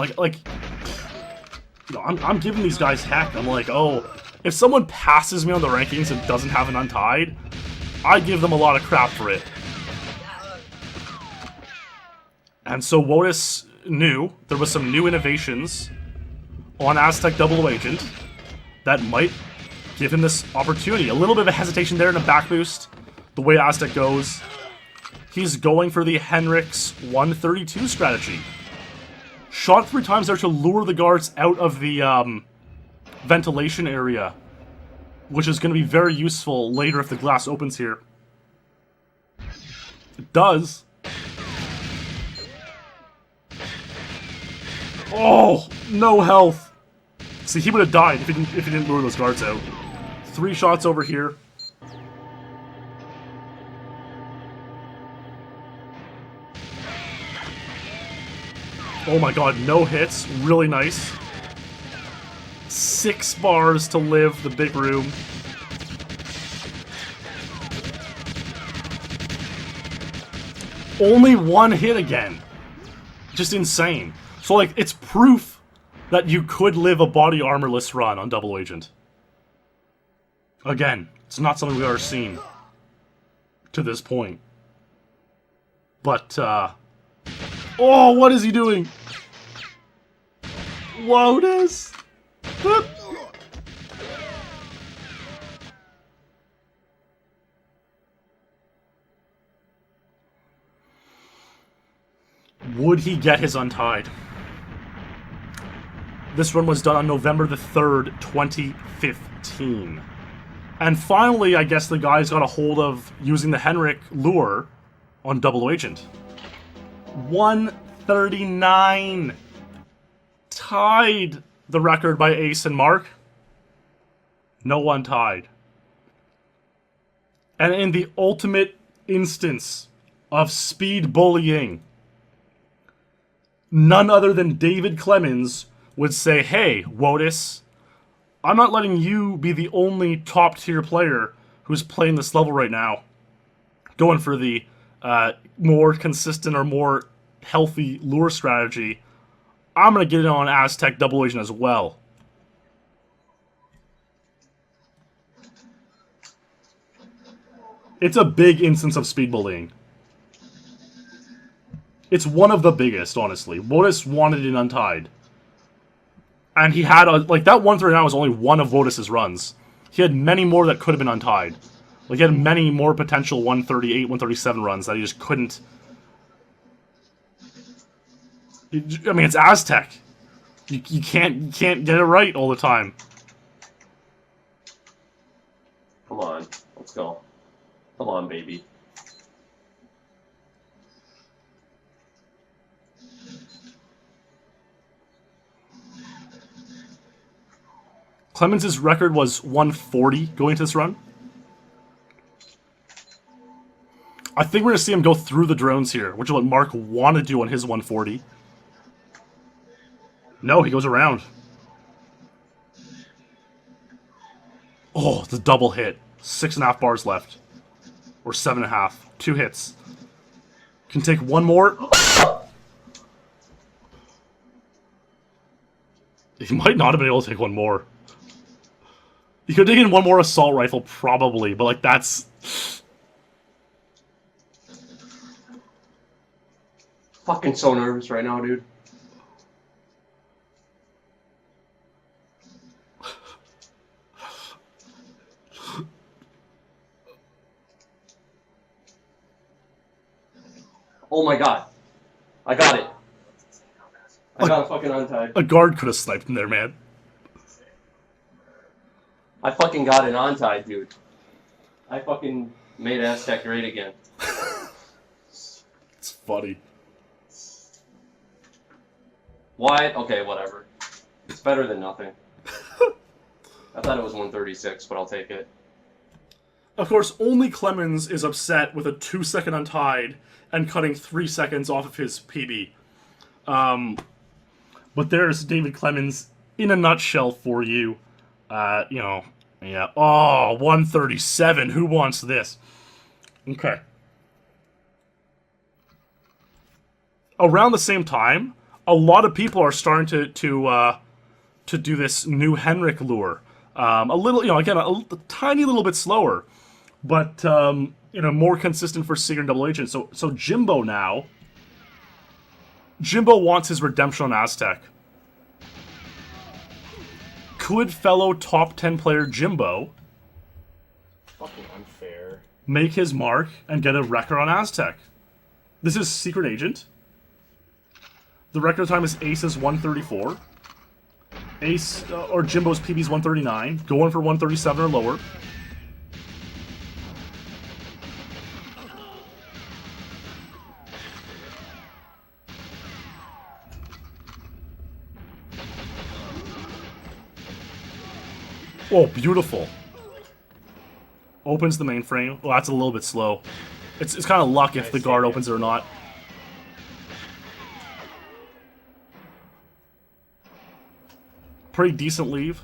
I'm giving these guys heck. I'm like, oh, if someone passes me on the rankings and doesn't have an Untied, I give them a lot of crap for it. And so Wotus knew there was some new innovations on Aztec 00 Agent that might give him this opportunity. A little bit of a hesitation there and a back boost. The way Aztec goes, he's going for the Henrik's 132 strategy. Shot 3 times there to lure the guards out of the ventilation area, which is going to be very useful later if the glass opens here. It does. Oh, no health. See, he would have died if he didn't lure those guards out. 3 shots over here. Oh my god, no hits. Really nice. 6 bars to live, the big room. Only 1 hit again. Just insane. So, like, it's proof that you could live a body armorless run on Double Agent. Again, it's not something we've ever seen to this point. But, oh, what is he doing? Lotus! Would he get his Untied? This run was done on November the 3rd, 2015. And finally, I guess the guys got a hold of using the Henrik lure on Double Agent. 139! Tied the record by Eise and Marc. No one tied. And in the ultimate instance of speed bullying, none other than David Clemens would say, hey, Wotus, I'm not letting you be the only top-tier player who's playing this level right now. Going for the more consistent or more healthy lure strategy. I'm going to get in on Aztec Double Agent as well. It's a big instance of speed bullying. It's one of the biggest, honestly. Wotus wanted it Untied. And he had, like, that 139 was only one of Wotus's runs. He had many more that could have been Untied. Like, he had many more potential 138, 137 runs that he just couldn't. I mean, it's Aztec. You can't get it right all the time. Come on, let's go. Come on, baby. Clemens' record was 140 going into this run. I think we're going to see him go through the drones here, which is what Marc wanted to do on his 140. No, he goes around. Oh, the double hit. 6.5 bars left. Or 7.5. 2 hits. Can take one more. He might not have been able to take one more. He could have taken one more assault rifle, probably, but, like, that's... Fucking so nervous right now, dude. Oh my god. I got it. I got a fucking Untied. A guard could have sniped him there, man. I fucking got an Untied, dude. I fucking made Aztec great again. It's funny. Why? Okay, whatever. It's better than nothing. I thought it was 136, but I'll take it. Of course, only Clemens is upset with a 2-second Untied and cutting 3 seconds off of his PB. But there's David Clemens in a nutshell for you. You know, yeah. Oh, 137. Who wants this? Okay. Around the same time, a lot of people are starting to do this new Henrik lure. A little, you know, again, a tiny little bit slower, but you know, more consistent for Secret and Double Agent. So Jimbo now. Jimbo wants his redemption on Aztec. Could fellow top 10 player Jimbo Fucking unfair. make his mark and get a record on Aztec? This is Secret Agent. The record time is Aise's 134. Eise, or Jimbo's PB's 139. Going for 137 or lower. Oh, beautiful. Opens the mainframe. Well, that's a little bit slow. It's kind of luck if the guard opens it or not. Pretty decent leave.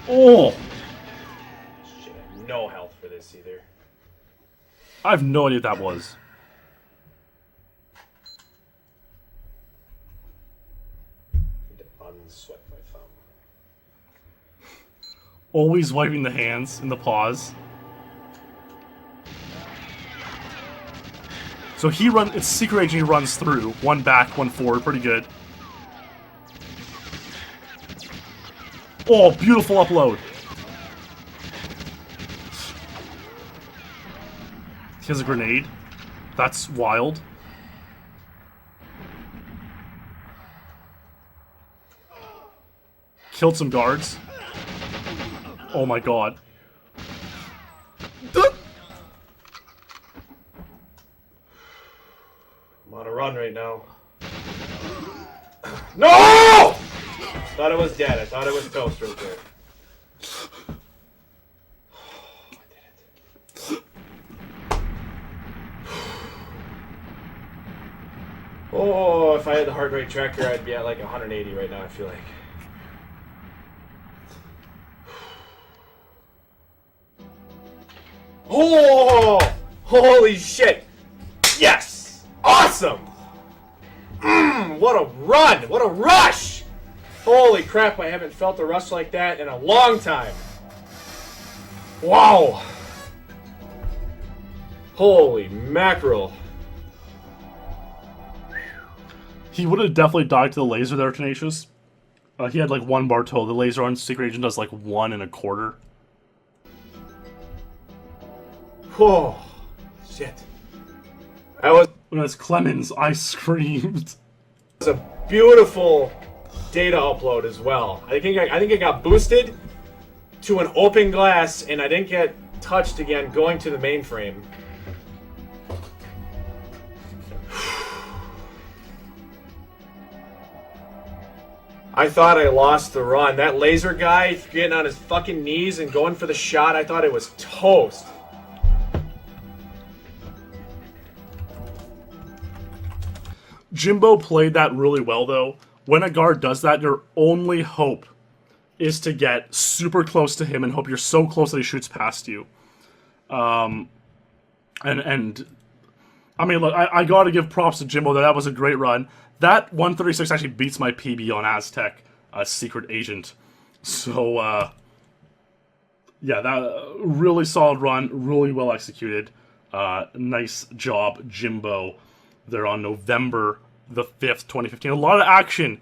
Oh! Shit, I have no health for this either. I have no idea what that was. Need to unsweat my thumb. Always wiping the hands and the paws. So it's Secret Agent he runs through. One back, one forward, pretty good. Oh, beautiful upload. He has a grenade. That's wild. Killed some guards. Oh my god. I'm on a run right now. No! Thought it was dead. I thought it was toast right there. Oh, if I had the heart rate tracker, I'd be at like 180 right now, I feel like. Oh! Holy shit! Yes! Awesome! What a run! What a rush! Holy crap, I haven't felt a rush like that in a long time. Wow! Holy mackerel. He would have definitely died to the laser there, Tenacious. He had like 1 bar total. The laser on Secret Agent does like 1 1/4. Whoa. Shit. That was When it was Clemens, I screamed. a beautiful data upload as well. I think I got boosted to an open glass and I didn't get touched again going to the mainframe. I thought I lost the run. That laser guy getting on his fucking knees and going for the shot, I thought it was toast. Jimbo played that really well, though. When a guard does that, your only hope is to get super close to him and hope you're so close that he shoots past you. And I mean, look, I gotta give props to Jimbo. That was a great run. That 136 actually beats my PB on Aztec Secret Agent. So, yeah, that really solid run, really well executed. Nice job, Jimbo. There on November the 5th, 2015. A lot of action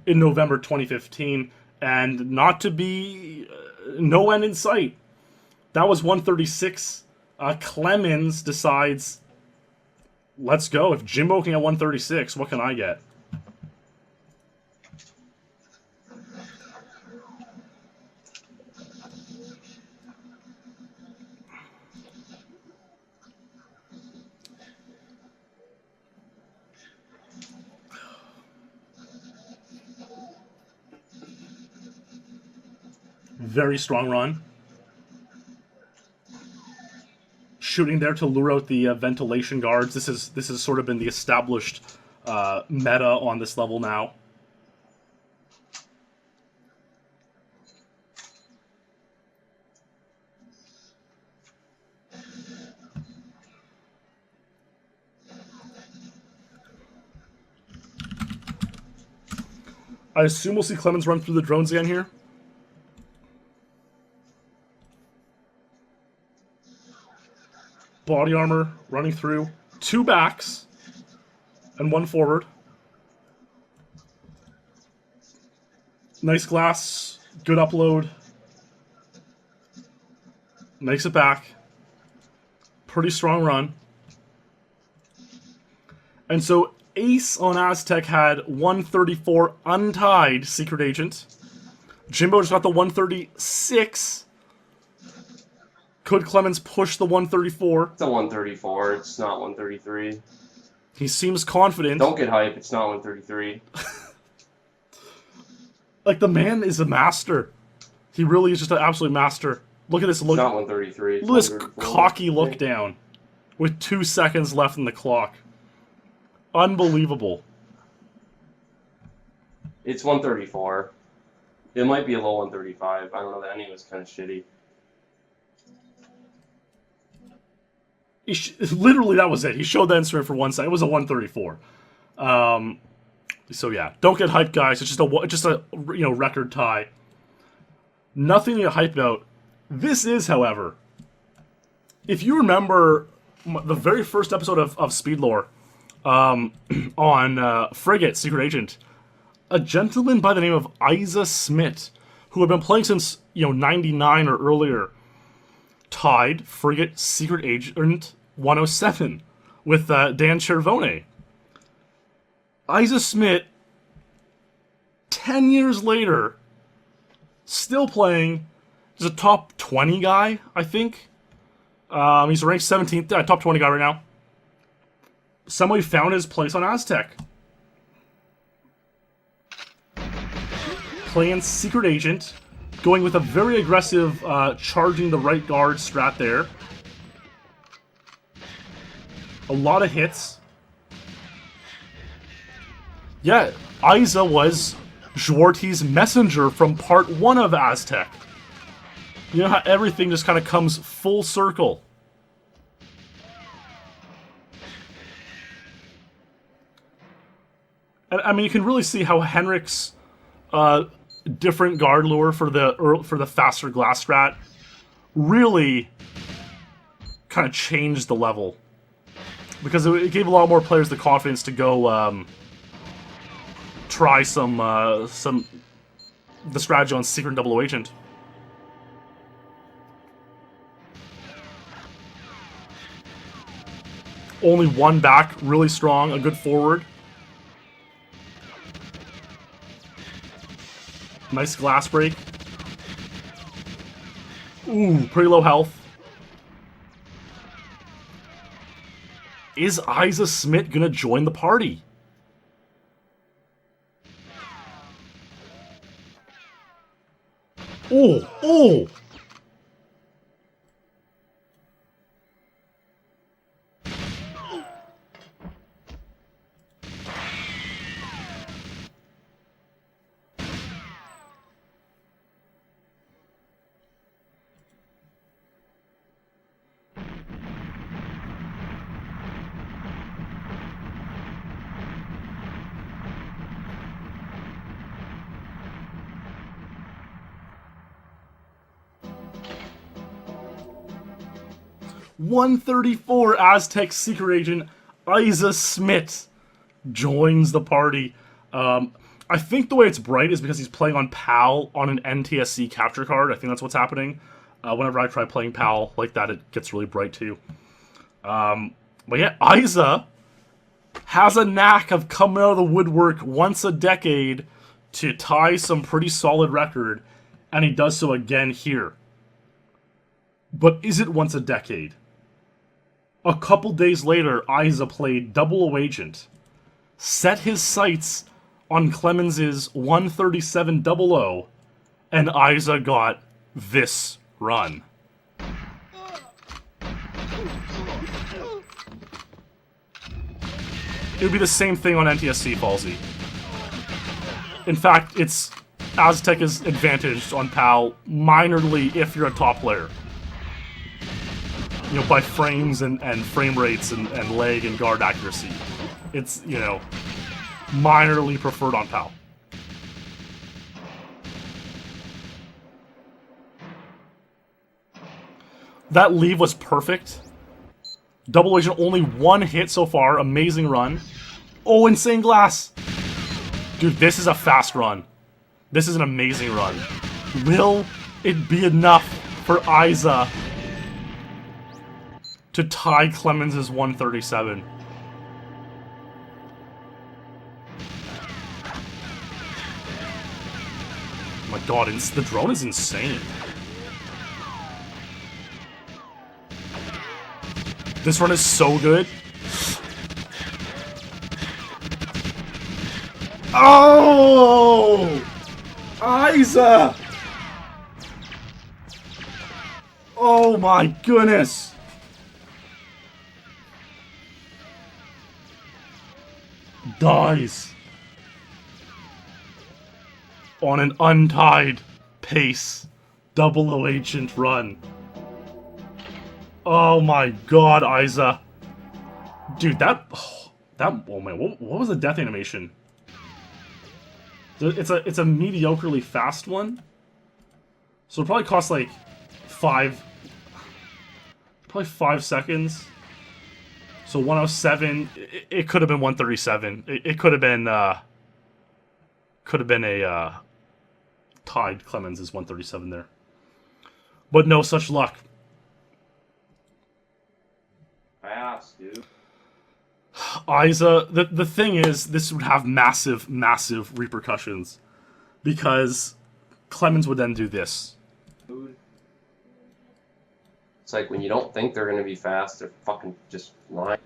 in November 2015, and not to be no end in sight. That was 136. Clemens decides, let's go. If Jimbo can get 136, what can I get? Very strong run. Shooting there to lure out the ventilation guards. This has sort of been the established meta on this level now. I assume we'll see Clemens run through the drones again here. Body armor running through. 2 backs and 1 forward. Nice glass. Good upload. Makes it back. Pretty strong run. And so Ace on Aztec had 134 untied Secret Agent. Jimbo just got the 136. Could Clemens push the 134? It's a 134. It's not 133. He seems confident. Don't get hype. It's not 133. Like, the man is a master. He really is just an absolute master. Look at this look. It's not 133. Look at this cocky look down. With 2 seconds left in the clock. Unbelievable. It's 134. It might be a low 135. I don't know. The ending was kind of shitty. Literally, that was it. He showed the instrument for 1 second. It was a 134. So yeah, don't get hyped, guys. It's just a record tie. Nothing to get hyped about. This is, however, if you remember the very first episode of SpeedLore on Frigate Secret Agent, a gentleman by the name of Eise Smit, who had been playing since 99 or earlier, tied Frigate Secret Agent 107 with Dan Cervone. Eise Smit, 10 years later, still playing. He's a top 20 guy, I think. He's ranked 17th, top 20 guy right now. Somebody found his place on Aztec. Playing Secret Agent, going with a very aggressive charging the right guard strat there. A lot of hits. Yeah, Eise was Zwarty's messenger from part 1 of Aztec. You know how everything just kind of comes full circle. And I mean, you can really see how Henrik's different guard lure for the faster glass strat really kind of changed the level, because it gave a lot more players the confidence to go try the strategy on Secret Double Agent. Only one back, really strong, a good forward. Nice glass break. Ooh, pretty low health. Is Eise Smit gonna join the party? Oh, oh! .134 Aztec Secret Agent Eise Smit joins the party. I think the way it's bright is because he's playing on PAL on an NTSC capture card. I think that's what's happening. Whenever I try playing PAL like that, it gets really bright too. But yeah, Eise has a knack of coming out of the woodwork once a decade to tie some pretty solid record, and he does so again here. But is it once a decade? A couple days later, Eise played Double Agent, set his sights on Clemens' 13700, and Eise got this run. It would be the same thing on NTSC, Falsey. In fact, it's Aztec is advantaged on PAL minorly if you're a top player. By frames and frame rates and leg and guard accuracy. It's, minorly preferred on PAL. That leave was perfect. Double Agent only one hit so far. Amazing run. Oh, insane glass. Dude, this is a fast run. This is an amazing run. Will it be enough for Eise to tie Clemens' 137? Oh my god, the drone is insane. This run is so good. Oh! Eise! Oh my goodness! Dies. on an untied pace 00 Agent run. Oh my god, Eise. Dude, oh man, what was the death animation? It's a mediocrely fast one. So it probably costs like 5 seconds. So 107, it could have been 137. It could have been a tied Clemens is 137 there. But no such luck. Fast, dude. Eise, the thing is, this would have massive, massive repercussions. Because Clemens would then do this. It's like when you don't think they're going to be fast, they're fucking just lying.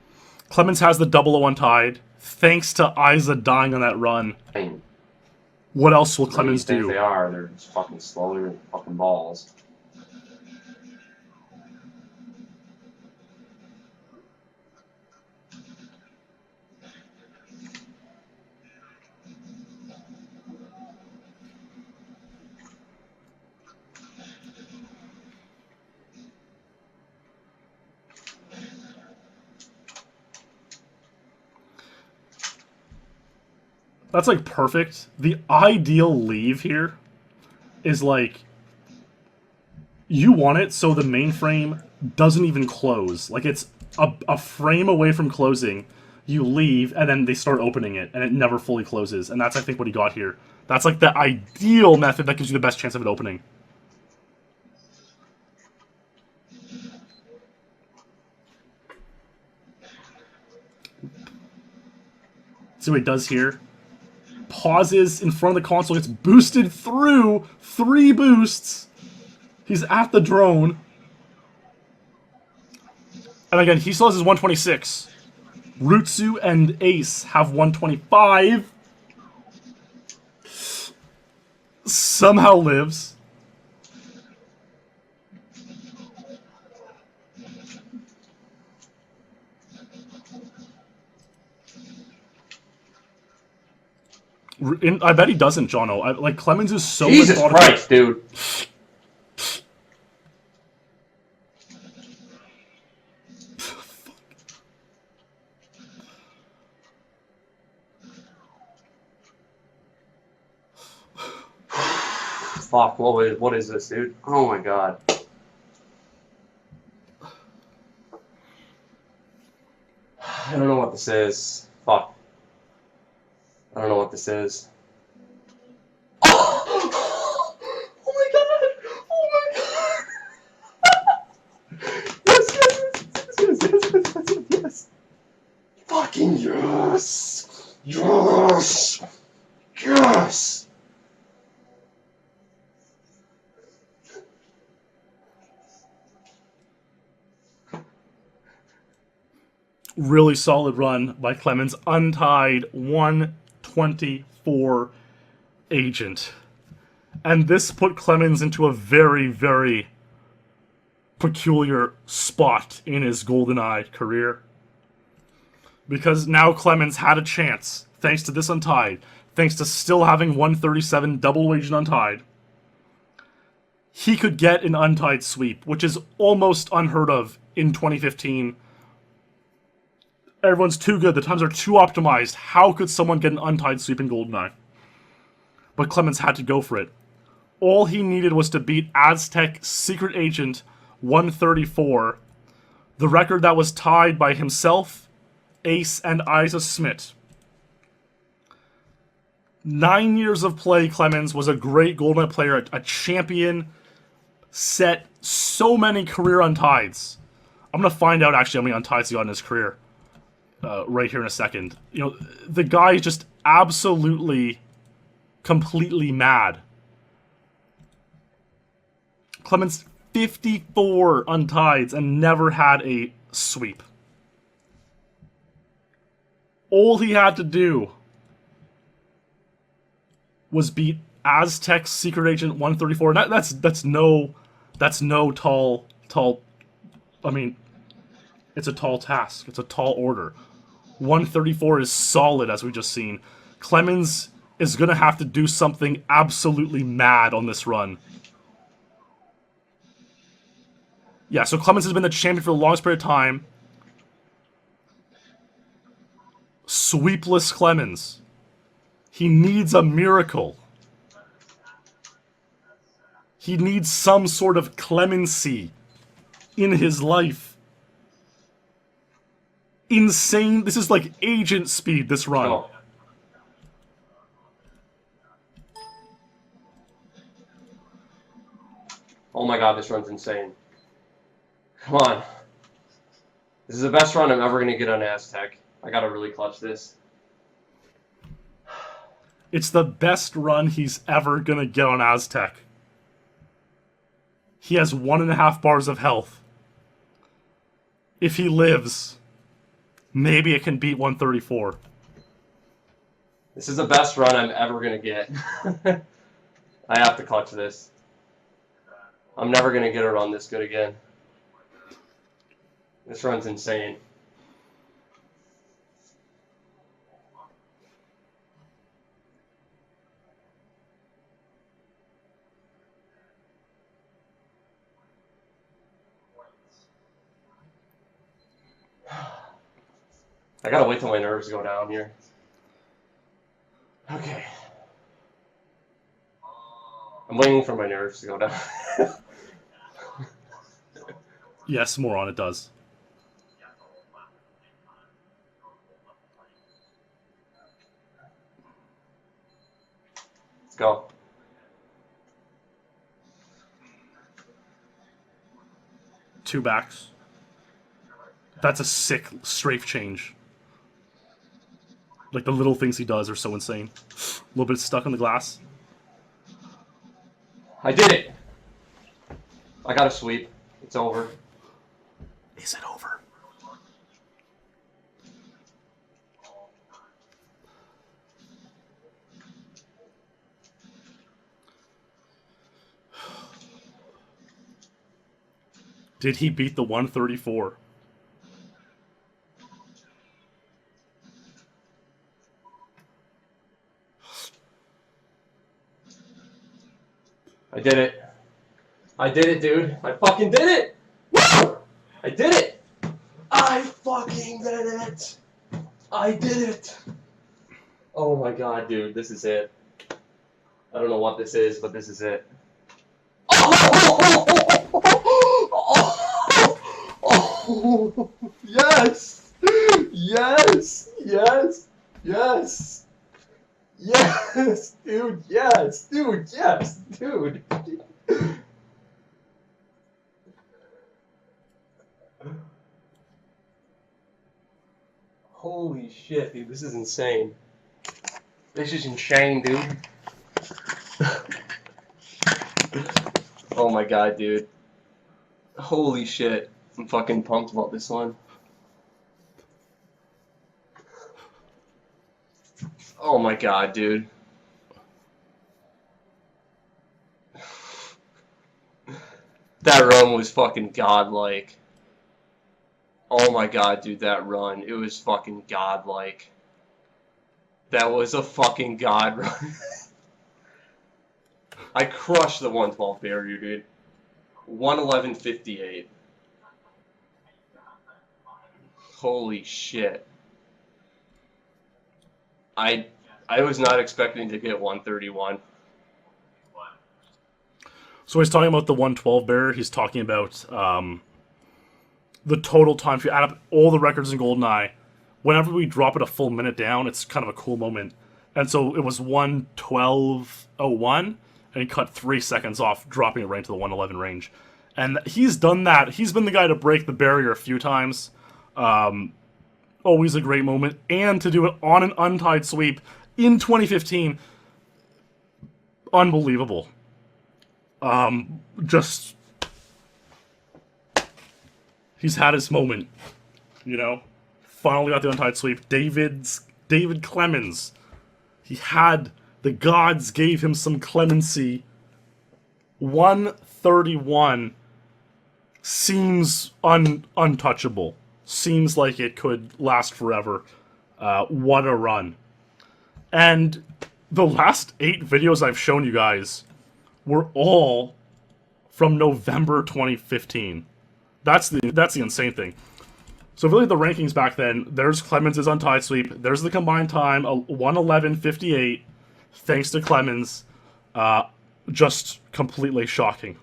Clemens has the 00 untied. Thanks to Eise dying on that run. What else will Clemens do? They are. They're just fucking slower than fucking balls. That's like perfect. The ideal leave here is like you want it so the mainframe doesn't even close. Like it's a frame away from closing. You leave and then they start opening it and it never fully closes. And that's I think what he got here. That's like the ideal method that gives you the best chance of it opening. See what he does here? Pauses in front of the console, gets boosted through 3 boosts. He's at the drone. And again, he still has his 126. Rutzou and Eise have 125. Somehow lives. I bet he doesn't, Jono. Like, Clemens is so Jesus Christ, dude. Fuck, what is this, dude? Oh my god. I don't know what this is. Fuck. I don't know what this is. Oh my god! Oh my god! Yes! Fucking yes! Yes! Yes! Really solid run by Clemens. Untied 124 Agent. And this put Clemens into a very, very peculiar spot in his GoldenEye career. Because now Clemens had a chance, thanks to this Untied, thanks to still having 137 double Agent Untied. He could get an Untied sweep, which is almost unheard of in 2015. Everyone's too good. The times are too optimized. How could someone get an Untied sweep in GoldenEye? But Clemens had to go for it. All he needed was to beat Aztec Secret Agent 134, the record that was tied by himself, Eise, and Eise Smit. 9 years of play, Clemens was a great GoldenEye player, a champion, set so many career untieds. I'm going to find out actually how many untieds he got in his career. Right here in a second. You know, the guy is just absolutely, completely mad. Clemens, 54 untieds and never had a sweep. All he had to do was beat Aztec Secret Agent 134. And that's no tall. I mean, it's a tall task. It's a tall order. 134 is solid, as we just seen. Clemens is going to have to do something absolutely mad on this run. Yeah, so Clemens has been the champion for the longest period of time. Sweepless Clemens. He needs a miracle. He needs some sort of clemency in his life. Insane. This is like agent speed, this run. Oh. Oh my god, this run's insane. Come on. This is the best run I'm ever going to get on Aztec. I gotta really clutch this. It's the best run he's ever gonna get on Aztec. He has 1.5 bars of health. If he lives, maybe it can beat 134. This is the best run I'm ever gonna get. I have to clutch this. I'm never gonna get a run this good again. This run's insane. I gotta wait till my nerves go down here. Okay. I'm waiting for my nerves to go down. Yes, moron, it does. Let's go. Two backs. That's a sick strafe change. Like, the little things he does are so insane. A little bit stuck on the glass. I did it! I got a sweep. It's over. Is it over? Did he beat the 134? I did it. I did it, dude. I fucking did it! Woo! I did it! I fucking did it! I did it! Oh my god, dude. This is it. I don't know what this is, but this is it. Oh, yes! Yes! Yes! Yes! Yes! Dude, yes! Dude, yes! Dude! Holy shit, dude. This is insane. This is insane, dude. Oh my god, dude. Holy shit. I'm fucking pumped about this one. Oh my god, dude. That run was fucking godlike. Oh my god, dude, that run. It was fucking godlike. That was a fucking god run. I crushed the 112 barrier, dude. 111.58. Holy shit. I was not expecting to get 131. So he's talking about the 112 barrier. He's talking about the total time. If you add up all the records in GoldenEye, whenever we drop it a full minute down, it's kind of a cool moment. And so it was 112.01, and he cut 3 seconds off, dropping it right into the 111 range. And he's done that. He's been the guy to break the barrier a few times. Always a great moment. And to do it on an untied sweep in 2015, unbelievable. Just... He's had his moment, you know? Finally got the untied sweep. David Clemens. He had... The gods gave him some clemency. 131 seems untouchable. Seems like it could last forever. What a run. And the last 8 videos I've shown you guys were all from November 2015. That's the insane thing. So really the rankings back then, there's Clemens' Untitled Sweep, there's the combined time, 1:11:58, thanks to Clemens. Just completely shocking.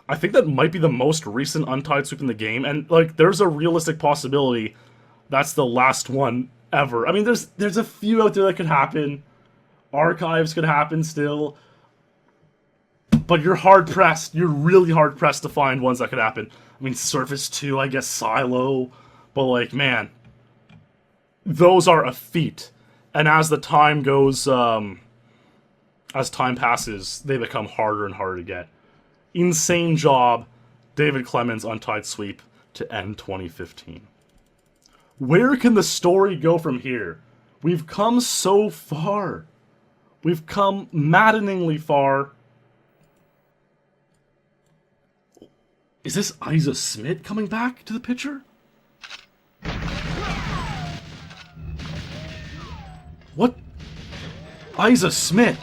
I think that might be the most recent Untitled Sweep in the game, and like there's a realistic possibility that's the last one ever. I mean, there's a few out there that could happen. Archives could happen still. But you're hard-pressed. You're really hard-pressed to find ones that could happen. I mean, Surface 2, I guess Silo. But, like, man. Those are a feat. And as the time goes, as time passes, they become harder and harder to get. Insane job, David Clemens' Untitled Sweep to end 2015. Where can the story go from here? We've come so far. We've come maddeningly far. Is this Eise Smit coming back to the picture? What? Eise Smit?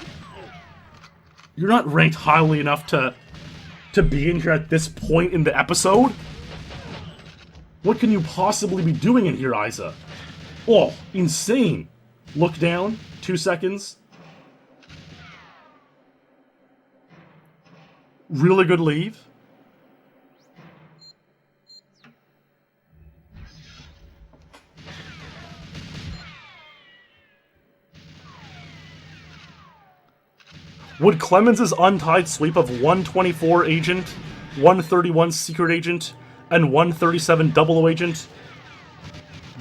You're not ranked highly enough to be in here at this point in the episode? What can you possibly be doing in here, Eise? Oh, insane. Look down, 2 seconds. Really good leave. Would Clemens' Untitled Sweep of 124 Agent, 131 Secret Agent, and 137 Double Agent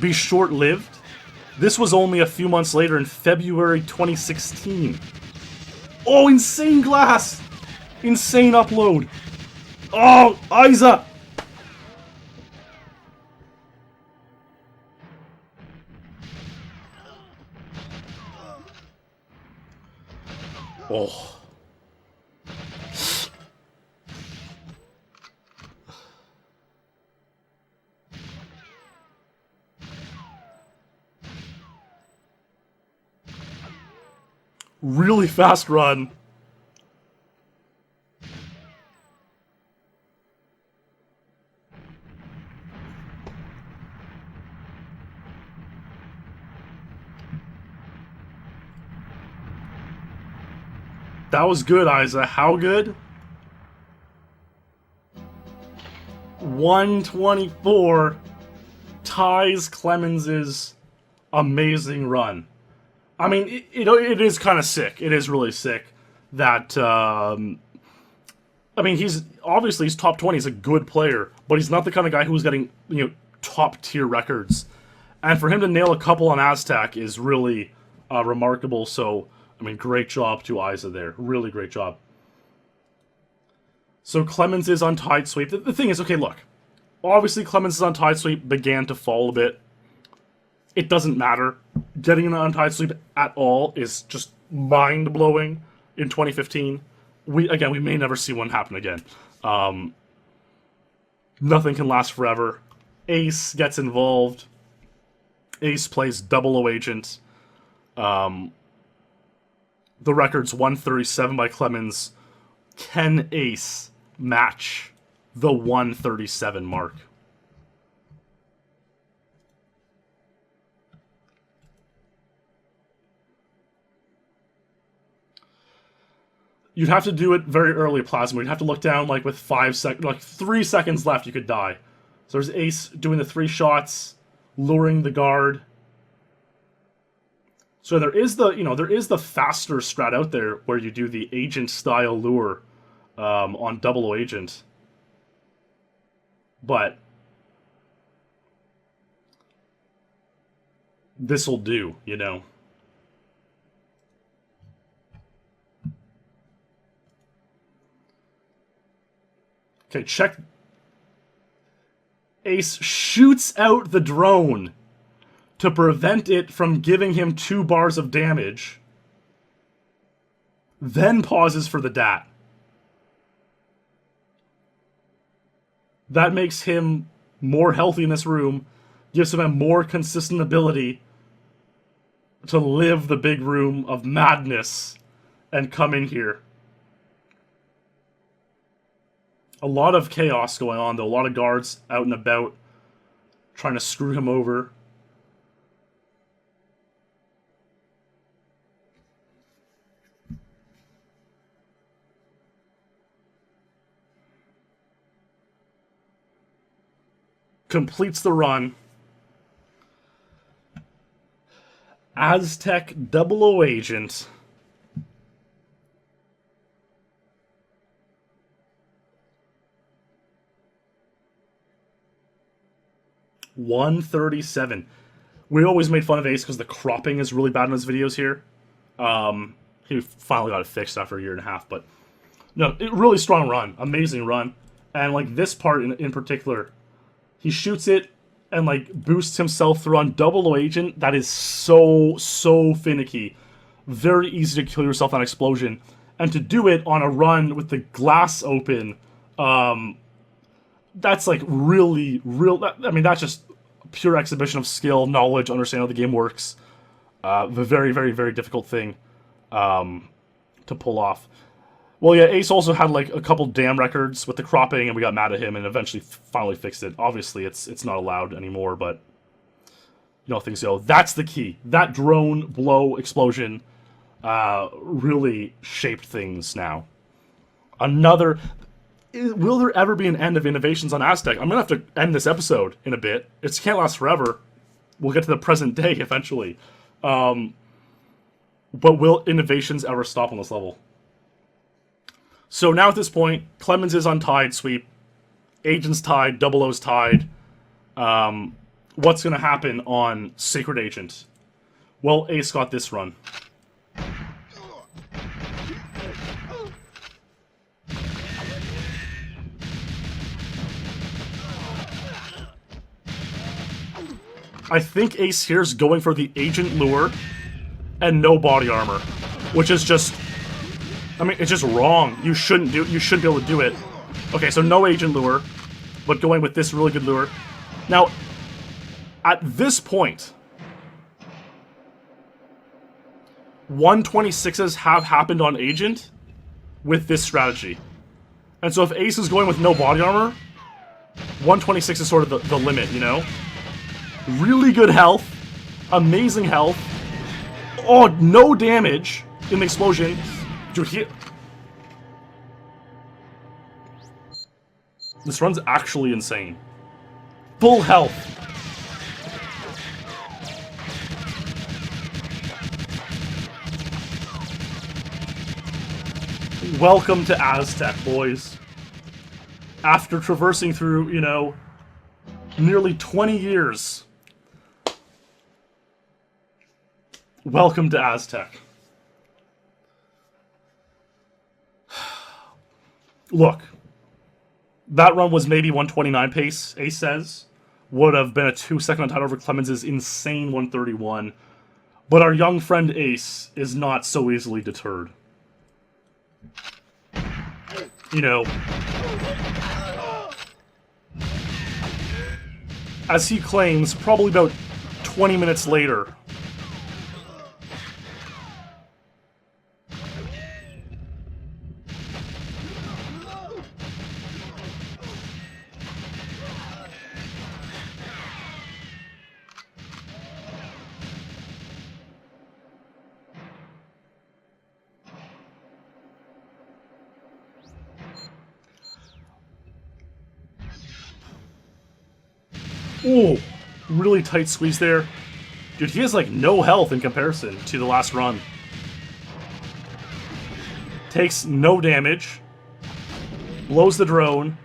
be short-lived? This was only a few months later in February 2016. Oh, insane glass! Insane upload! Oh, Eise! Oh. Really fast run. That was good, Eise. How good? 124 ties Clemens' amazing run. I mean, it is kind of sick. It is really sick that, I mean, he's top 20. He's a good player, but he's not the kind of guy who's getting, top tier records. And for him to nail a couple on Aztec is really remarkable. So, I mean, great job to Eise there. Really great job. So Clemens' Untitled Sweep. The thing is, okay, look. Obviously, Clemens' Untitled Sweep began to fall a bit. It doesn't matter. Getting an Untitled Sweep at all is just mind-blowing in 2015. We may never see one happen again. Nothing can last forever. Ace gets involved. Ace plays Double Agent. The record's 137 by Clemens. Can Ace match the 137 mark? You'd have to do it very early, Plasma. You'd have to look down, like, with 3 seconds left, you could die. So there's Ace doing the 3 shots, luring the guard. So there is the faster strat out there where you do the agent-style lure on Double Agent. But this'll do, Okay, check. Ace shoots out the drone to prevent it from giving him 2 bars of damage. Then pauses for the DAT. That makes him more healthy in this room, gives him a more consistent ability, to live the big room of madness and come in here. A lot of chaos going on, though. A lot of guards out and about trying to screw him over. Completes the run. Aztec 00 Agent. $137. We always made fun of Ace because the cropping is really bad in his videos here. He finally got it fixed after a year and a half, but no, really strong run, amazing run, and like this part in particular, he shoots it and like boosts himself through on 00 Agent. That is so finicky, very easy to kill yourself on explosion, and to do it on a run with the glass open. That's like really I mean, that's just pure exhibition of skill, knowledge, understanding how the game works. The very difficult thing to pull off. Well, yeah, Ace also had like a couple damn records with the cropping, and we got mad at him and eventually finally fixed it. Obviously, it's not allowed anymore, but you know, things go. That's the key. That drone blow explosion really shaped things now. Another... Will there ever be an end of innovations on Aztec? I'm going to have to end this episode in a bit. It can't last forever. We'll get to the present day eventually. But will innovations ever stop on this level? So now at this point, Clemens is untied, sweep. Agent's tied, 00's tied. What's going to happen on Secret Agent? Well, Ace got this run. I think Ace here is going for the Agent lure and no body armor, which is just, I mean, it's just wrong. You shouldn't be able to do it. Okay, so no Agent lure, but going with this really good lure. Now, at this point, 126s have happened on Agent with this strategy. And so if Ace is going with no body armor, 126 is sort of the limit, you know? Really good health. Amazing health. Oh, no damage in the explosion. Dude, this run's actually insane. Full health. Welcome to Aztec, boys. After traversing through, you know, nearly 20 years. Welcome to Aztec. Look, that run was maybe 129 pace, Ace says. Would have been a 2-second untitled over Clemens' insane 131. But our young friend Ace is not so easily deterred. You know, as he claims, probably about 20 minutes later, ooh, really tight squeeze there. Dude, he has like no health in comparison to the last run. Takes no damage. Blows the drone.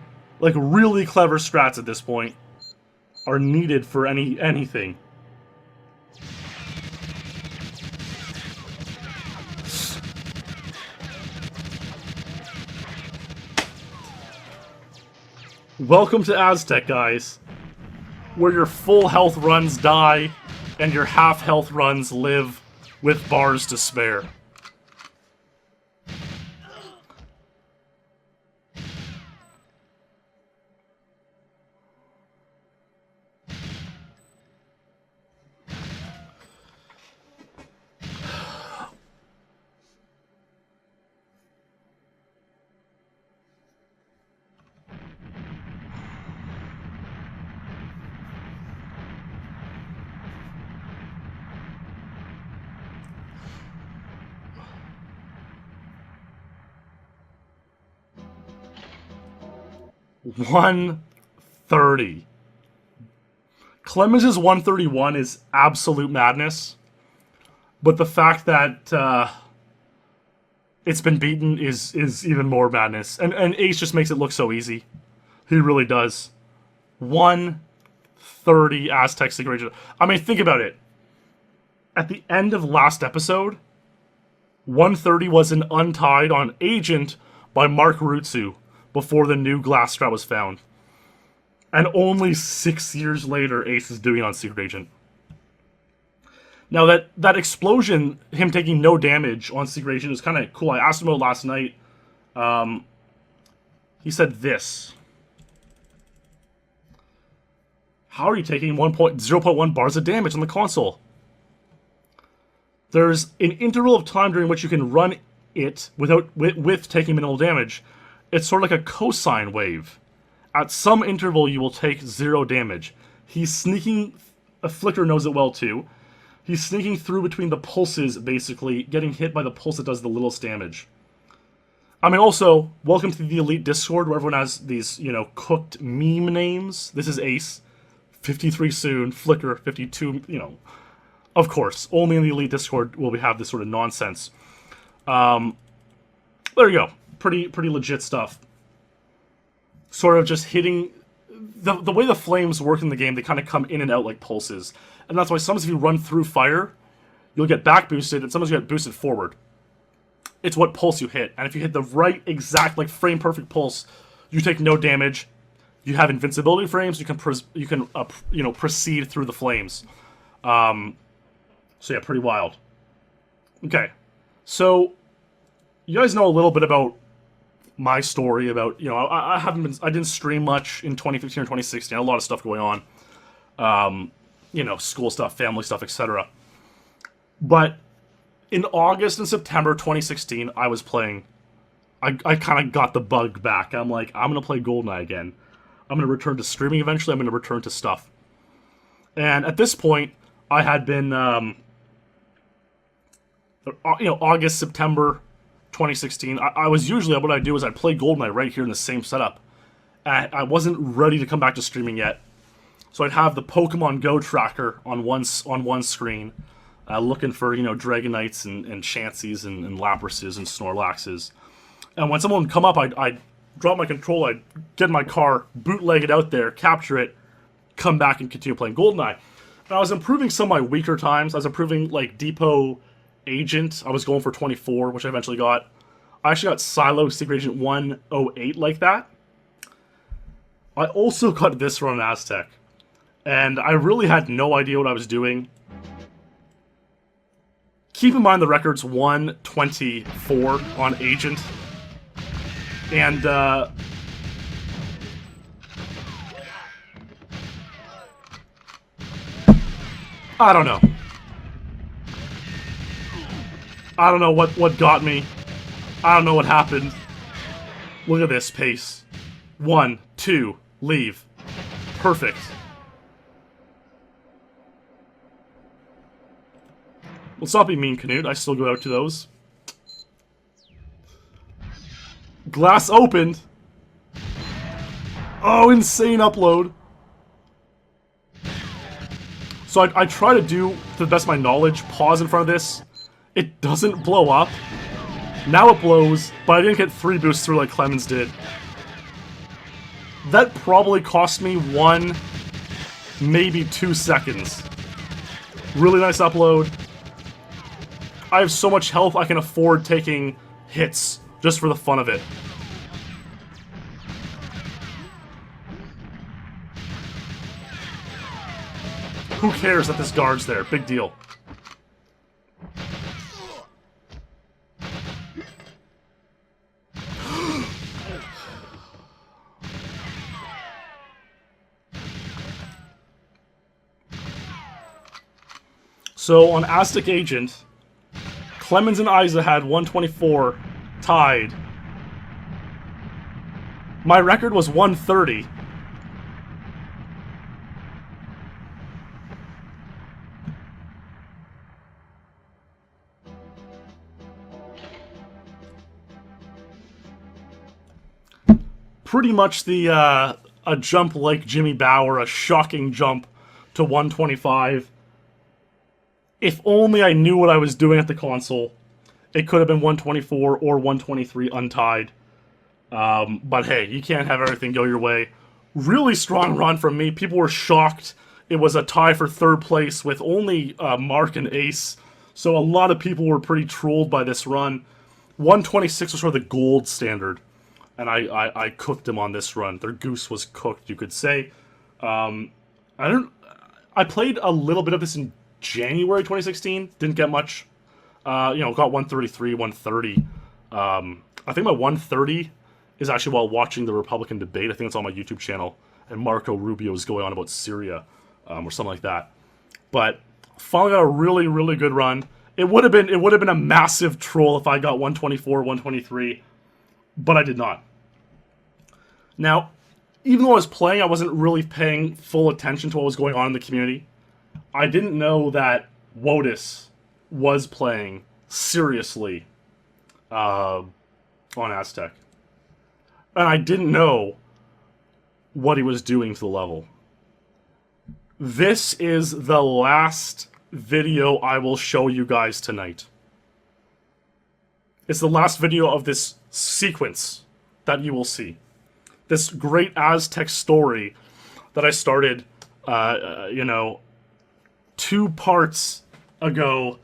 Like, really clever strats at this point are needed for anything. Welcome to Aztec, guys. Where your full health runs die, and your half health runs live with bars to spare. 130. Clemens' 131 is absolute madness. But the fact that it's been beaten is even more madness. And Ace just makes it look so easy. He really does. 130 Aztec Secret Agent. I mean, think about it. At the end of last episode, 130 was an untied on Agent by Marc Rutzou before the new glass strat was found. And only 6 years later, Ace is doing it on Secret Agent. Now, that explosion, him taking no damage on Secret Agent, is kind of cool. I asked him about last night. He said this. How are you taking 0.1 bars of damage on the console? There's an interval of time during which you can run it with taking minimal damage. It's sort of like a cosine wave. At some interval, you will take 0 damage. He's sneaking... A Flicker knows it well, too. He's sneaking through between the pulses, basically, getting hit by the pulse that does the littlest damage. I mean, also, welcome to the Elite Discord, where everyone has these, you know, cooked meme names. This is Ace. 53 soon. Flicker, 52, you know... Of course, only in the Elite Discord will we have this sort of nonsense. There you go. Pretty legit stuff. Sort of just hitting... The way the flames work in the game, they kind of come in and out like pulses. And that's why sometimes if you run through fire, you'll get back boosted, and sometimes you get boosted forward. It's what pulse you hit. And if you hit the right exact, like, frame-perfect pulse, you take no damage. You have invincibility frames. You can proceed through the flames. So yeah, pretty wild. Okay, so you guys know a little bit about my story. About, you know, I didn't stream much in 2015 or 2016. I had a lot of stuff going on, you know, school stuff, family stuff, etc. But in August and September 2016, I was playing. I kind of got the bug back. I'm like, I'm gonna play GoldenEye again. I'm gonna return to streaming eventually. I'm gonna return to stuff. And at this point, I had been, you know, August, September 2016, I was usually, what I'd do is I'd play GoldenEye right here in the same setup. And I wasn't ready to come back to streaming yet. So I'd have the Pokemon Go tracker on one screen, looking for, you know, Dragonites and Chanseys and Laprases and Snorlaxes. And when someone would come up, I'd drop my controller, I'd get in my car, bootleg it out there, capture it, come back and continue playing GoldenEye. And I was improving some of my weaker times. I was improving, like, Depot Agent. I was going for 24, which I eventually got. I actually got Silo Secret Agent 108 like that. I also got this from an Aztec. And I really had no idea what I was doing. Keep in mind the record's 124 on Agent. And, I don't know. I don't know what got me. I don't know what happened. Look at this pace. 1, 2, leave. Perfect. Let's not be mean, Canute. I still go out to those. Glass opened. Oh, insane upload. So I try to do, to the best of my knowledge, pause in front of this. It doesn't blow up. Now it blows, but I didn't get 3 boosts through like Clemens did. That probably cost me 1, maybe 2 seconds. Really nice upload. I have so much health I can afford taking hits just for the fun of it. Who cares that this guard's there? Big deal. So on Aztec Agent, Clemens and Eise had 124 tied. My record was 130. pretty much the a jump like Jimmy Bauer, a shocking jump to 125. If only I knew what I was doing at the console, it could have been 124 or 123 untied. But hey, you can't have everything go your way. Really strong run from me. People were shocked. It was a tie for third place with only Marc and Eise. So a lot of people were pretty trolled by this run. 126 was sort of the gold standard. And I cooked them on this run. Their goose was cooked, you could say. I played a little bit of this in January 2016. Didn't get much. Got 133, 130. I think my 130 is actually while watching the Republican debate. I think it's on my YouTube channel. And Marco Rubio is going on about Syria or something like that. But finally got a really, really good run. It would have been a massive troll if I got 124, 123. But I did not. Now, even though I was playing, I wasn't really paying full attention to what was going on in the community. I didn't know that Wotus was playing seriously on Aztec. And I didn't know what he was doing to the level. This is the last video I will show you guys tonight. It's the last video of this sequence that you will see. This great Aztec story that I started, 2 parts ago.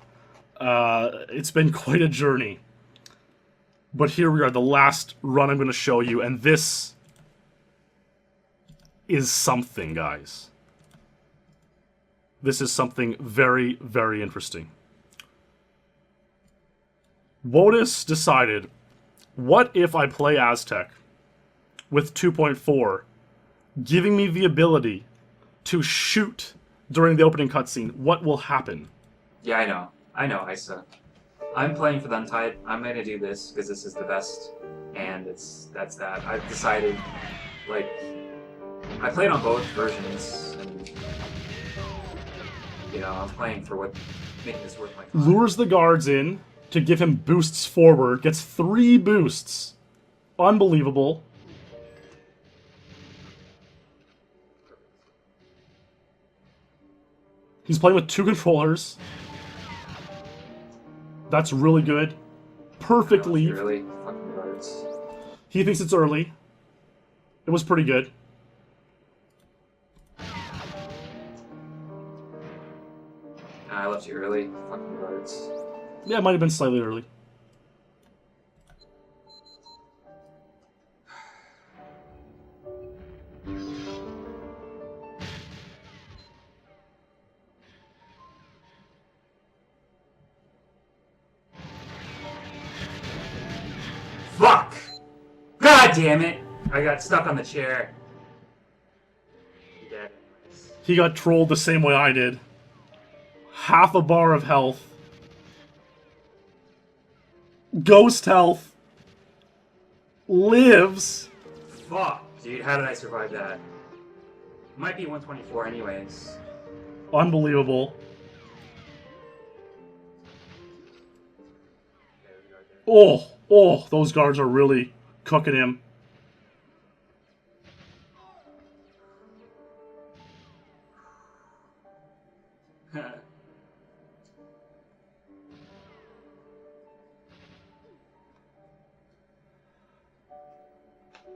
It's been quite a journey. But here we are, the last run I'm going to show you, and this is something, guys. This is something very, very interesting. Wotus decided, what if I play Aztec with 2.4, giving me the ability to shoot during the opening cutscene? What will happen? Yeah, I know, Eise. I'm playing for the Untied. I'm gonna do this because this is the best, and that's that. I've decided, I played on both versions, and I'm playing for what making this worth my time. Lures the guards in to give him boosts forward. Gets 3 boosts. Unbelievable. He's playing with 2 controllers. That's really good. Perfect leave. Really fucking guards. He thinks it's early. It was pretty good. I left you early. Fucking guards. Yeah, it might have been slightly early. Fuck! God damn it! I got stuck on the chair. Dead. He got trolled the same way I did. Half a bar of health. Ghost health. Lives. Fuck, dude, how did I survive that? Might be 124 anyways. Unbelievable. Oh, those guards are really cooking him.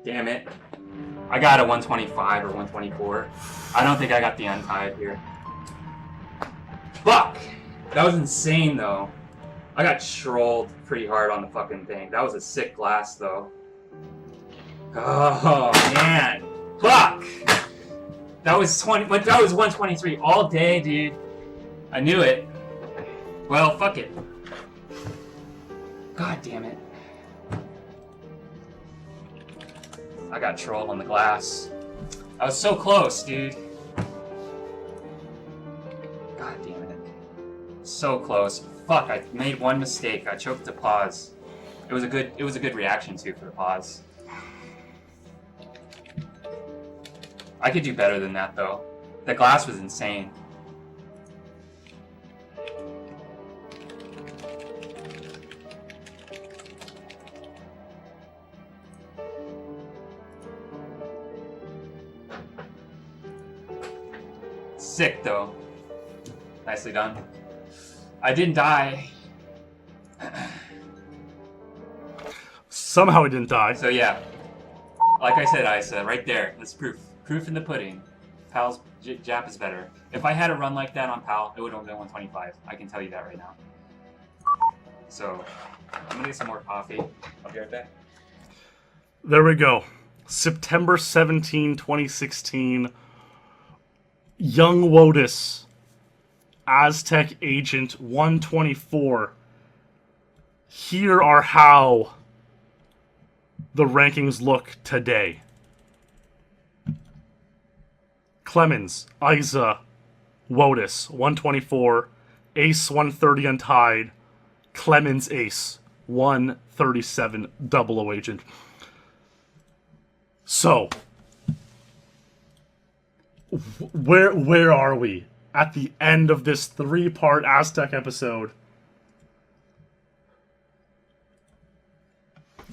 Damn it. I got a 125 or 124. I don't think I got the Untied here. Fuck! That was insane, though. I got trolled pretty hard on the fucking thing. That was a sick glass, though. Oh, man. Fuck! That was 123 all day, dude. I knew it. Well, fuck it. God damn it. I got trolled on the glass. I was so close, dude. God damn it. So close. Fuck, I made one mistake. I choked to pause. It was a good reaction too for the pause. I could do better than that though. The glass was insane. Sick, though. Nicely done. I didn't die. Somehow he didn't die. So yeah. Like I said, Eise, right there. That's proof. Proof in the pudding. Pal's Jap is better. If I had a run like that on Pal, it would have been 125. I can tell you that right now. So, I'm gonna get some more coffee. I'll be right back. There we go. September 17, 2016. Young Wotus, Aztec Agent 124. Here are how the rankings look today. Clemens, Eise, Wotus 124, Ace 130 Untied, Clemens Ace 137 00 Agent. So, where are we at the end of this 3-part Aztec episode?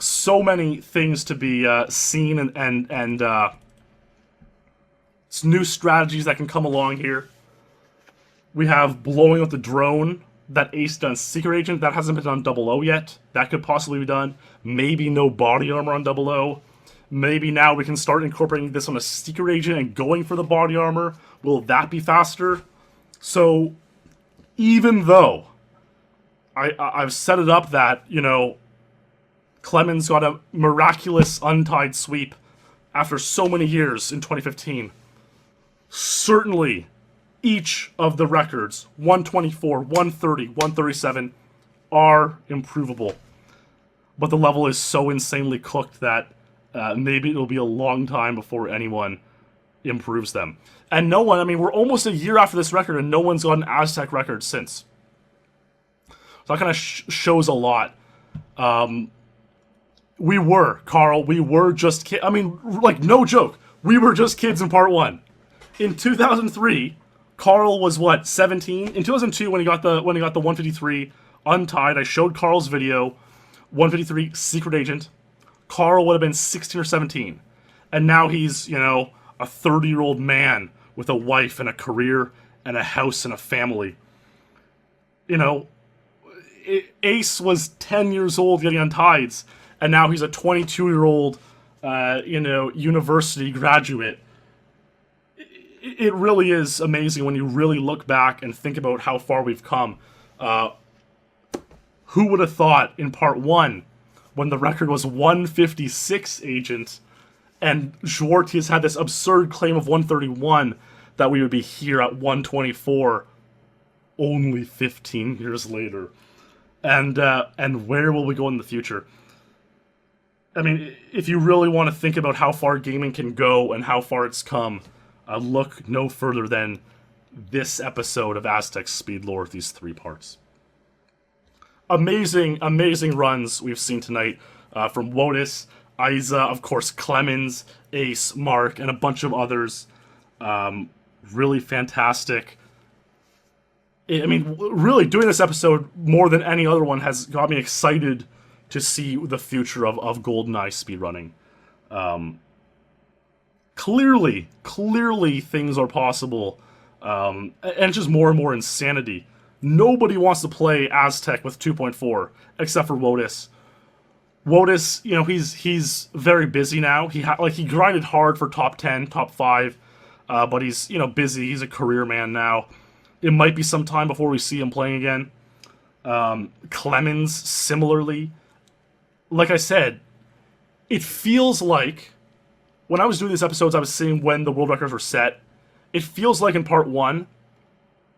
So many things to be seen and new strategies that can come along here. We have blowing up the drone that Ace done Secret Agent. That hasn't been done 00 yet. That could possibly be done. Maybe no body armor on 00. Maybe now we can start incorporating this on a Secret Agent and going for the body armor. Will that be faster? So, even though I've set it up that, you know, Clemens got a miraculous Untied sweep after so many years in 2015, certainly each of the records, 124, 130, 137, are improvable. But the level is so insanely cooked that maybe it'll be a long time before anyone improves them. And no one, I mean, we're almost a year after this record and no one's got an Aztec record since. So that kind of shows a lot. We were just kids. I mean, like, no joke. We were just kids in part 1. In 2003, Carl was what, 17? In 2002, when he got the 153 Untied, I showed Carl's video, 153 Secret Agent. Carl would have been 16 or 17. And now he's, you know, a 30-year-old man with a wife and a career and a house and a family. You know, Ace was 10 years old getting Untieds, and now he's a 22-year-old, you know, university graduate. It really is amazing when you really look back and think about how far we've come. Who would have thought in part 1, when the record was 156 Agent, and Zwart has had this absurd claim of 131, that we would be here at 124, only 15 years later. And where will we go in the future? I mean, if you really want to think about how far gaming can go and how far it's come, look no further than this episode of Aztec SpeedLore, these 3 parts. Amazing, amazing runs we've seen tonight from Wotus, Eise, of course, Clemens, Ace, Marc, and a bunch of others. Really fantastic. I mean, really, doing this episode more than any other one has got me excited to see the future of GoldenEye speedrunning. Clearly things are possible, and it's just more and more insanity. Nobody wants to play Aztec with 2.4, except for Wotus. Wotus, you know, he's very busy now. He grinded hard for top 10, top 5, but he's, you know, busy. He's a career man now. It might be some time before we see him playing again. Clemens, similarly. Like I said, it feels like, when I was doing these episodes, I was seeing when the world records were set. It feels like in part 1,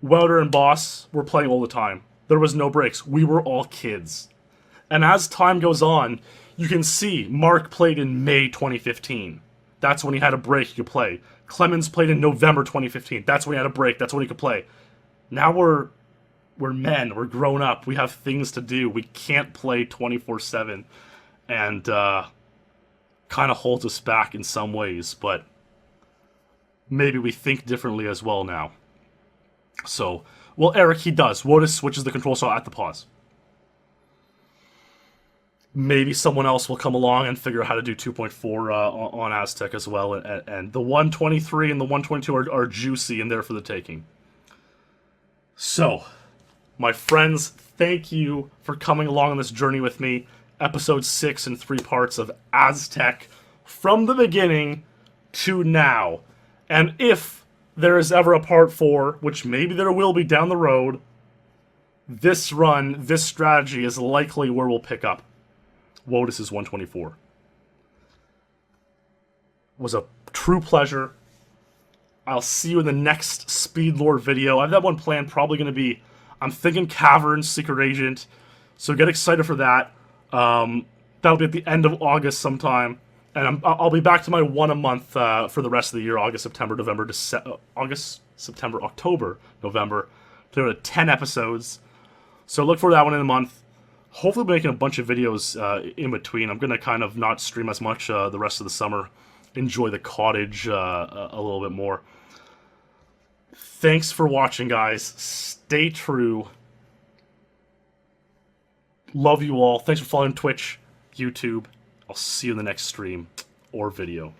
Welder and Boss were playing all the time. There was no breaks. We were all kids. And as time goes on, you can see Marc played in May 2015. That's when he had a break he could play. Clemens played in November 2015. That's when he had a break. That's when he could play. Now we're men. We're grown up. We have things to do. We can't play 24/7. And kind of holds us back in some ways. But maybe we think differently as well now. So, well, Eric, he does. Wotus switches the control saw at the pause. maybe someone else will come along and figure out how to do 2.4 on Aztec as well. And the 123 and the 122 are juicy and there for the taking. So, my friends, thank you for coming along on this journey with me. Episode 6 in 3 parts of Aztec from the beginning to now. And if there is ever a part 4, which maybe there will be down the road, this run, this strategy is likely where we'll pick up. Wotus is 124. It was a true pleasure. I'll see you in the next SpeedLore video. I have that one planned, probably going to be, I'm thinking Caverns Secret Agent, so get excited for that. That'll be at the end of August sometime, and I'll be back to my 1 a month for the rest of the year, August, September, October, November, to 10 episodes. So look for that one in a month. Hopefully we're making a bunch of videos in between. I'm going to kind of not stream as much the rest of the summer. Enjoy the cottage a little bit more. Thanks for watching, guys. Stay true. Love you all. Thanks for following Twitch, YouTube. I'll see you in the next stream or video.